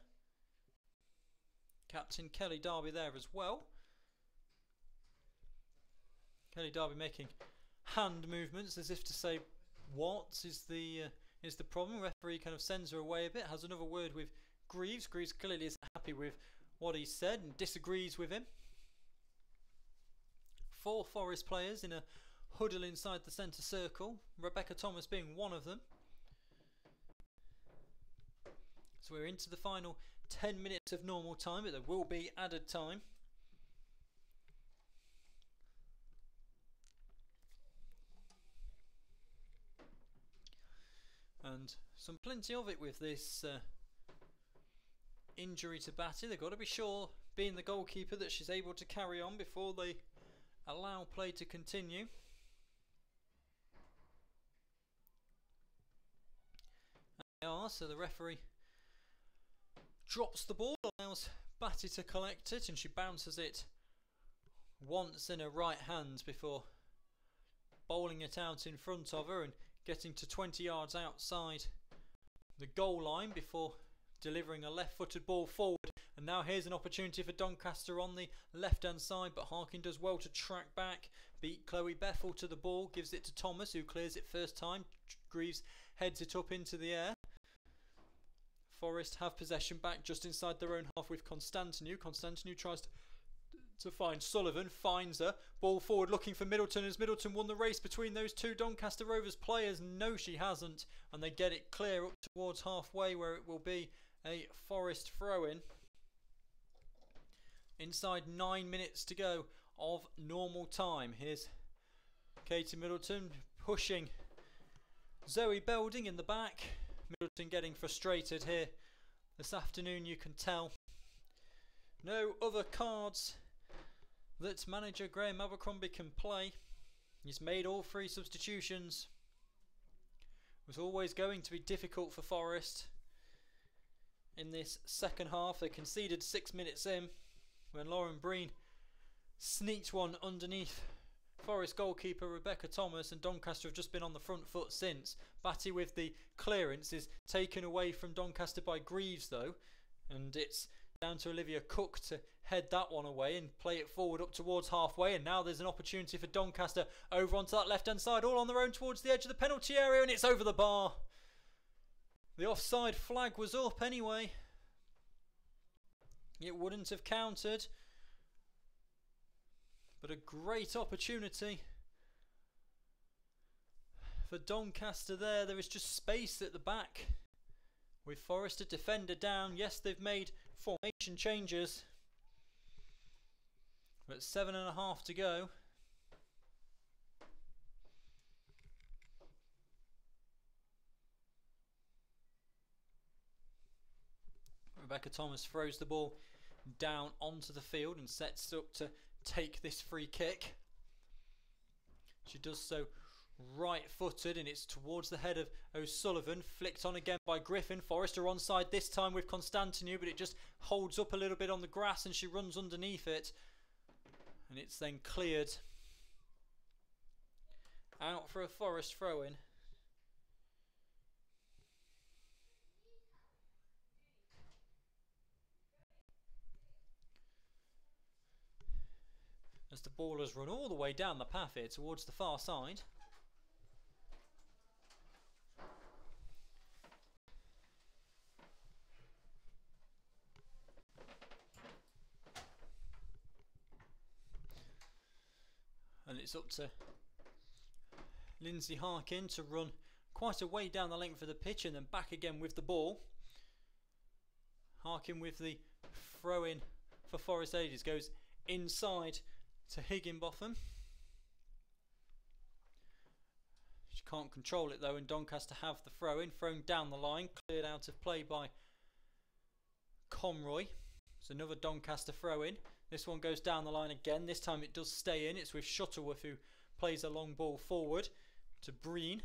Captain Kelly Darby there as well. Kelly Darby making hand movements as if to say, what is the problem? Referee kind of sends her away a bit, has another word with Greaves. Greaves clearly isn't happy with what he said and disagrees with him. 4 Forest players in a huddle inside the centre circle, Rebecca Thomas being one of them. So we're into the final 10 minutes of normal time, but there will be added time. And plenty of it with this injury to Batty. They've got to be sure, being the goalkeeper, that she's able to carry on before they allow play to continue. And they are, so the referee drops the ball, allows Batty to collect it, and she bounces it once in her right hand before bowling it out in front of her and getting to 20 yards outside the goal line before delivering a left-footed ball forward. And now here's an opportunity for Doncaster on the left-hand side, but Harkin does well to track back, beat Chloe Bethel to the ball, gives it to Thomas, who clears it first time. Greaves heads it up into the air. Forest have possession back just inside their own half with Constantinou. Constantinou tries to find Sullivan, finds her, ball forward looking for Middleton. Has Middleton won the race between those two Doncaster Rovers players? No, she hasn't, and they get it clear up towards halfway where it will be a Forest throw-in. Inside 9 minutes to go of normal time. Here's Katie Middleton pushing Zoe Belding in the back. Middleton getting frustrated here this afternoon, you can tell. No other cards that manager Graham Abercrombie can play. He's made all 3 substitutions. It was always going to be difficult for Forest in this second half. They conceded 6 minutes in when Lauren Breen sneaked one underneath Forest goalkeeper Rebecca Thomas, and Doncaster have just been on the front foot since. Batty with the clearance is taken away from Doncaster by Greaves though, and it's down to Olivia Cook to head that one away and play it forward up towards halfway. And now there's an opportunity for Doncaster over onto that left hand side, all on their own towards the edge of the penalty area, and it's over the bar. The offside flag was up anyway. It wouldn't have counted, but a great opportunity for Doncaster there. There is just space at the back with Forest a defender down. Yes, they've made formation changes, but 7.5 to go. Rebecca Thomas throws the ball down onto the field and sets up to take this free kick. She does so right-footed, and it's towards the head of O'Sullivan, flicked on again by Griffin. Forest are onside this time with Constantinou, but it just holds up a little bit on the grass and she runs underneath it, and it's then cleared out for a Forest throw-in. As the ball has run all the way down the path here towards the far side. And it's up to Lindsay Harkin to run quite a way down the length of the pitch and then back again with the ball. Harkin with the throw-in for Forest Ladies, goes inside to Higginbotham. She can't control it though, and Doncaster have the throw-in, thrown down the line, cleared out of play by Conroy. It's another Doncaster throw-in. This one goes down the line again. This time it does stay in. It's with Shuttleworth, who plays a long ball forward to Breen.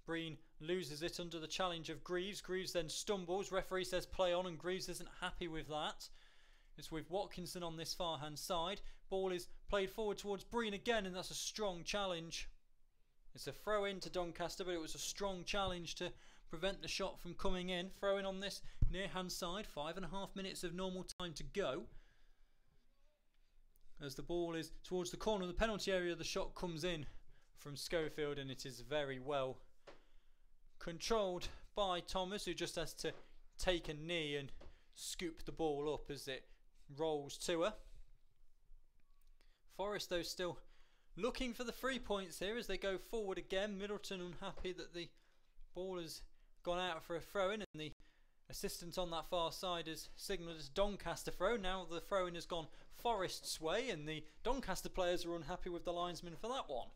Breen loses it under the challenge of Greaves. Greaves then stumbles. Referee says play on, and Greaves isn't happy with that. It's with Watkinson on this far hand side. Ball is played forward towards Breen again, and that's a strong challenge. It's a throw in to Doncaster, but it was a strong challenge to prevent the shot from coming in. Throw in on this near hand side. 5.5 minutes of normal time to go. As the ball is towards the corner of the penalty area, the shot comes in from Schofield, and it is very well controlled by Thomas, who just has to take a knee and scoop the ball up as it rolls to her. Forest though still looking for the 3 points here as they go forward again. Middleton unhappy that the ball has gone out for a throw-in, and the assistant on that far side has signalled as Doncaster throw. Now the throw-in has gone Forest's way, and the Doncaster players are unhappy with the linesman for that one.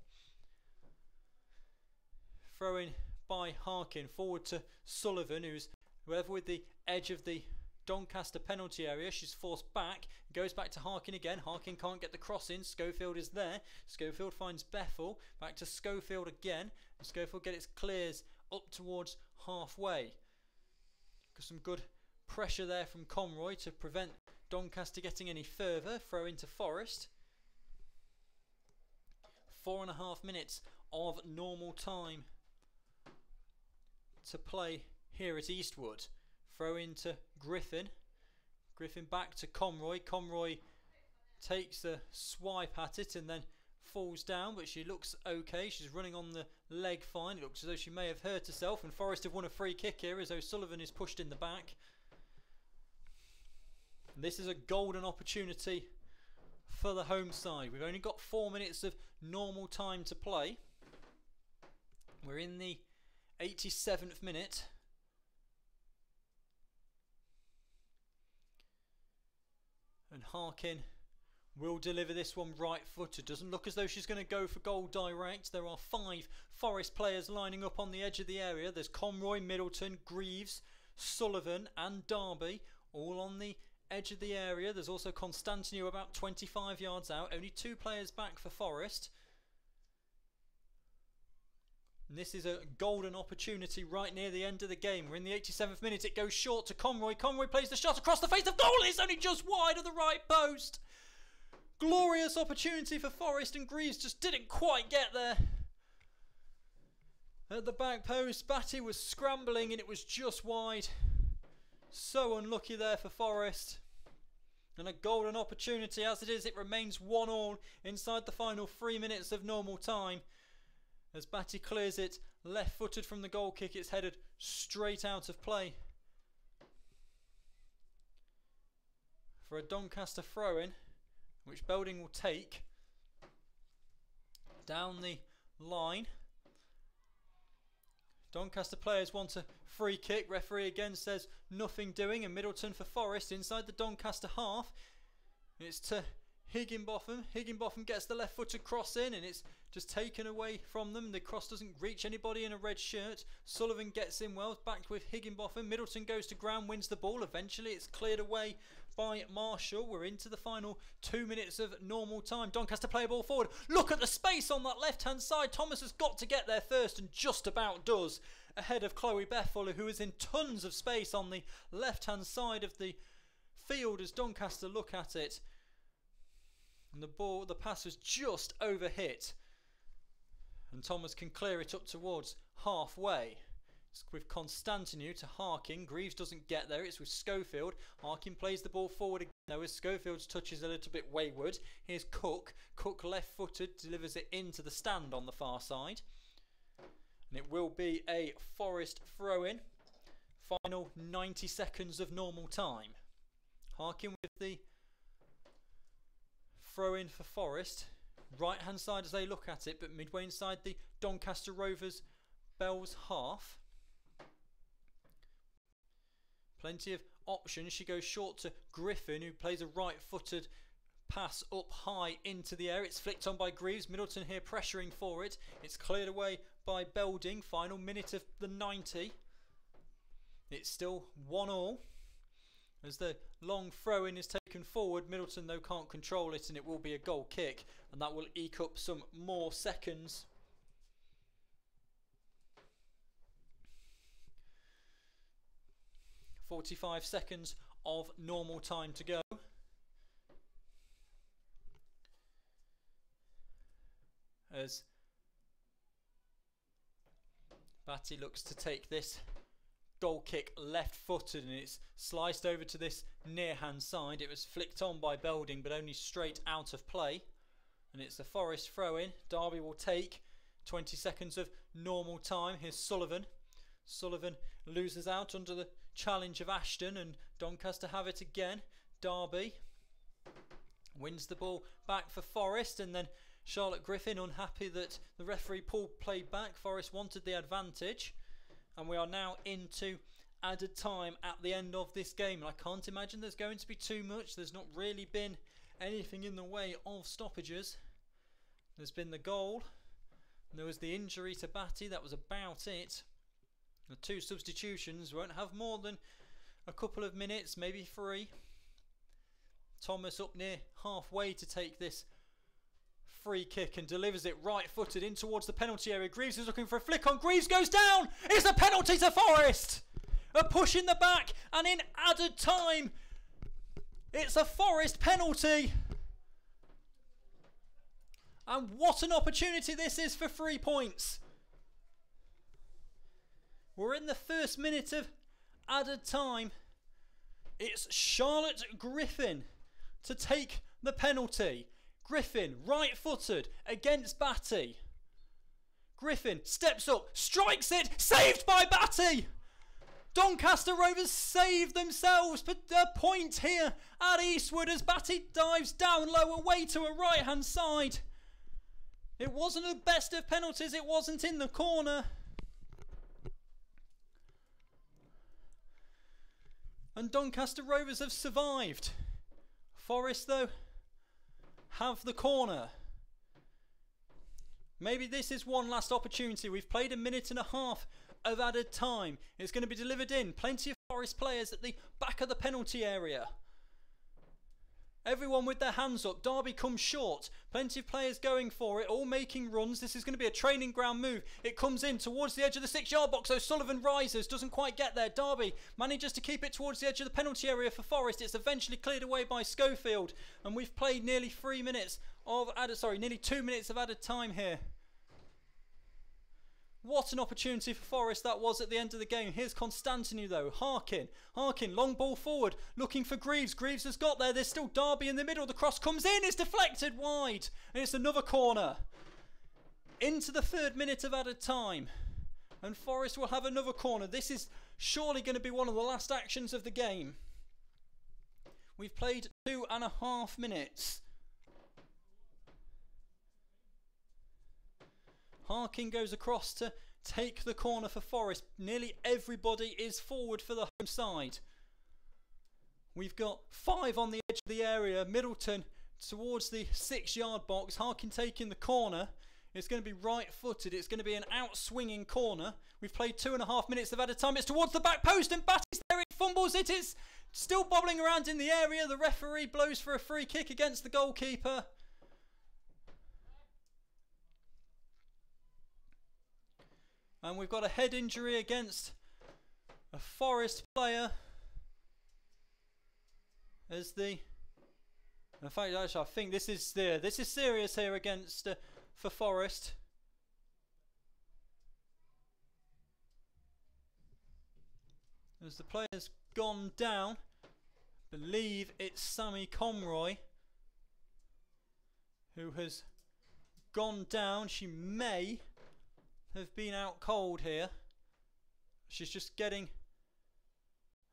Throw-in by Harkin forward to Sullivan, who's whoever with the edge of the Doncaster penalty area. She's forced back, goes back to Harkin again. Harkin can't get the cross in. Schofield is there. Schofield finds Bethel, back to Schofield again, and Schofield gets clears up towards halfway. Got some good pressure there from Conroy to prevent Doncaster getting any further. Throw into Forest. 4.5 minutes of normal time to play here at Eastwood. Throw into Griffin. Griffin back to Conroy. Conroy takes a swipe at it and then falls down, but she looks okay. She's running on the leg fine. It looks as though she may have hurt herself, and Forest have won a free kick here as O'Sullivan is pushed in the back. And this is a golden opportunity for the home side. We've only got 4 minutes of normal time to play. We're in the 87th minute. And Harkin will deliver this one right-footed. Doesn't look as though she's going to go for goal direct. There are 5 Forest players lining up on the edge of the area. There's Conroy, Middleton, Greaves, Sullivan and Derby all on the edge of the area. There's also Constantino about 25 yards out. Only 2 players back for Forest. And this is a golden opportunity right near the end of the game. We're in the 87th minute. It goes short to Conroy. Conroy plays the shot across the face of goal. It's only just wide of the right post. Glorious opportunity for Forest, and Greaves just didn't quite get there. At the back post, Batty was scrambling and it was just wide. So unlucky there for Forest. And a golden opportunity as it is. It remains 1-1 inside the final 3 minutes of normal time. As Batty clears it left-footed from the goal kick, it's headed straight out of play. For a Doncaster throw-in, which Belding will take down the line. Doncaster players want a free kick. Referee again says nothing doing, and Middleton for Forest inside the Doncaster half. It's to Higginbotham. Higginbotham gets the left-footed cross in, and it's just taken away from them. The cross doesn't reach anybody in a red shirt. Sullivan gets in well, back with Higginbotham. Middleton goes to ground, wins the ball. Eventually it's cleared away by Marshall. We're into the final 2 minutes of normal time. Doncaster play a ball forward. Look at the space on that left-hand side. Thomas has got to get there first and just about does. Ahead of Chloe Bethel, who is in tons of space on the left-hand side of the field as Doncaster look at it. And the pass was just overhit. And Thomas can clear it up towards halfway. It's with Constantino to Harkin. Greaves doesn't get there. It's with Schofield. Harkin plays the ball forward again, though, as Schofield's touch is a little bit wayward. Here's Cook. Cook left-footed, delivers it into the stand on the far side. And it will be a Forest throw-in. Final 90 seconds of normal time. Harkin with the throw-in for Forest. Right hand side as they look at it, but midway inside the Doncaster Rovers Bells half. Plenty of options. She goes short to Griffin, who plays a right-footed pass up high into the air. It's flicked on by Greaves. Middleton here pressuring for it. It's cleared away by Belding. Final minute of the 90. It's still 1-1. As the long throw-in is taken forward, Middleton though can't control it, and it will be a goal kick, and that will eke up some more seconds. .45 seconds of normal time to go. As Batty looks to take this goal kick left-footed, and it's sliced over to this near-hand side. It was flicked on by Belding, but only straight out of play. And it's a Forest throw-in. Derby will take 20 seconds of normal time. Here's Sullivan. Sullivan loses out under the challenge of Ashton, and Doncaster have it again. Derby wins the ball back for Forest, and then Charlotte Griffin unhappy that the referee pulled play back. Forest wanted the advantage. And we are now into added time at the end of this game. And I can't imagine there's going to be too much. There's not really been anything in the way of stoppages. There's been the goal. And there was the injury to Batty. That was about it. The 2 substitutions won't have more than a couple of minutes, maybe 3. Thomas up near halfway to take this free kick and delivers it right-footed in towards the penalty area. Greaves is looking for a flick on. Greaves goes down. It's a penalty to Forest. A push in the back, and in added time, it's a Forest penalty. And what an opportunity this is for 3 points. We're in the first minute of added time. It's Charlotte Griffin to take the penalty. Griffin, right-footed, against Batty. Griffin steps up, strikes it, saved by Batty! Doncaster Rovers save themselves, but a point here at Eastwood as Batty dives down low away to a right-hand side. It wasn't the best of penalties, it wasn't in the corner. And Doncaster Rovers have survived. Forest, though, have the corner. Maybe this is one last opportunity. We've played a minute and a half of added time. It's going to be delivered in. Plenty of Forest players at the back of the penalty area. Everyone with their hands up. Derby comes short. Plenty of players going for it, all making runs. This is going to be a training ground move. It comes in towards the edge of the 6-yard box. O'Sullivan rises, doesn't quite get there. Derby manages to keep it towards the edge of the penalty area for Forest. It's eventually cleared away by Schofield. And we've played nearly 3 minutes of nearly 2 minutes of added time here. What an opportunity for Forest that was at the end of the game. Here's Constantinu though. Harkin, long ball forward, looking for Greaves. Greaves has got there. There's still Derby in the middle. The cross comes in. It's deflected wide. And it's another corner. Into the 3rd minute of added time. And Forest will have another corner. This is surely going to be one of the last actions of the game. We've played 2.5 minutes. Harkin goes across to take the corner for Forest. Nearly everybody is forward for the home side. We've got 5 on the edge of the area. Middleton towards the 6-yard box. Harkin taking the corner. It's going to be right-footed. It's going to be an out-swinging corner. We've played 2.5 minutes of added time. It's towards the back post and Batty's there. He fumbles it. It's still bobbling around in the area. The referee blows for a free kick against the goalkeeper. And we've got a head injury against a Forest player. In fact, actually, I think this is serious here against for Forest. As the player's gone down, I believe it's Sammy Conroy who has gone down. She may have been out cold here. She's just getting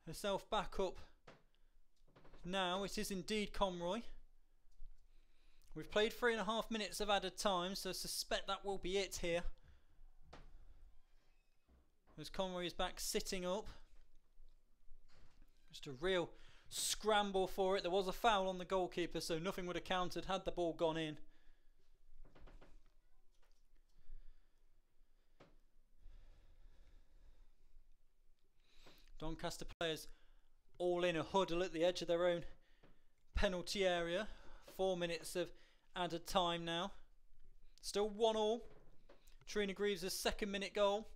herself back up now. It is indeed Conroy. We've played 3.5 minutes of added time, so I suspect that will be it here. As Conroy is back sitting up. Just a real scramble for it. There was a foul on the goalkeeper, so nothing would have counted had the ball gone in. Doncaster players all in a huddle at the edge of their own penalty area. 4 minutes of added time now. Still 1-1. Trina Greaves' 2nd minute goal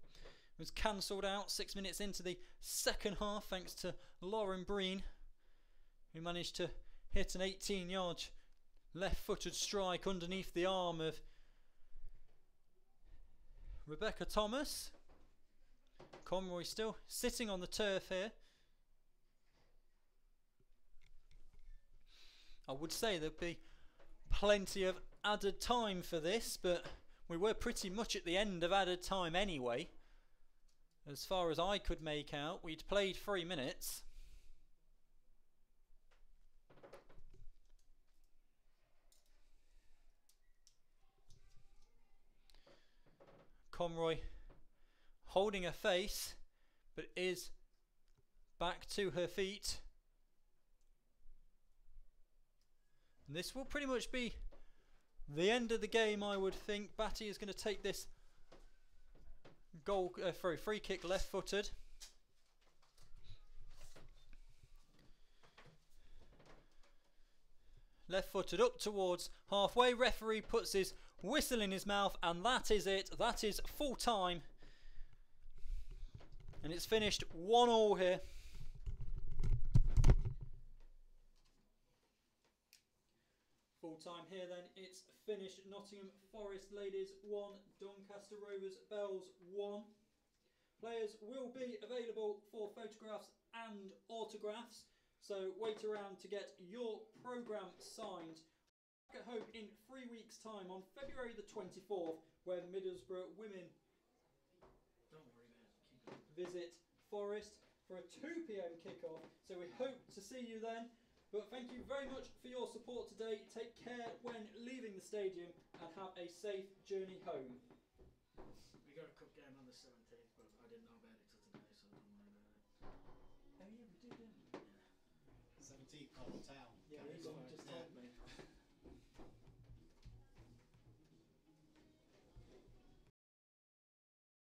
was cancelled out 6 minutes into the second half thanks to Lauren Breen, who managed to hit an 18-yard left-footed strike underneath the arm of Rebecca Thomas. Conroy still sitting on the turf here. I would say there'd be plenty of added time for this, but we were pretty much at the end of added time anyway. As far as I could make out, we'd played 3 minutes. Conroy holding her face, but is back to her feet. And this will pretty much be the end of the game, I would think. Batty is going to take this free kick left-footed. Left-footed up towards halfway. Referee puts his whistle in his mouth, and that is it. That is full time. And it's finished 1-1 here. Full time here then. It's finished. Nottingham Forest ladies 1, Doncaster Rovers Bells 1. Players will be available for photographs and autographs, so wait around to get your programme signed. Back at home in 3 weeks' time on February the 24th, where Middlesbrough women visit Forest for a 2 p.m. kickoff. So we hope to see you then. But thank you very much for your support today. Take care when leaving the stadium and have a safe journey home. We got a cup game on the 17th, but I didn't know about it till today, so don't worry about it. Oh yeah, we did, didn't we? Yeah. 17th, Cobble Town. Yeah, we got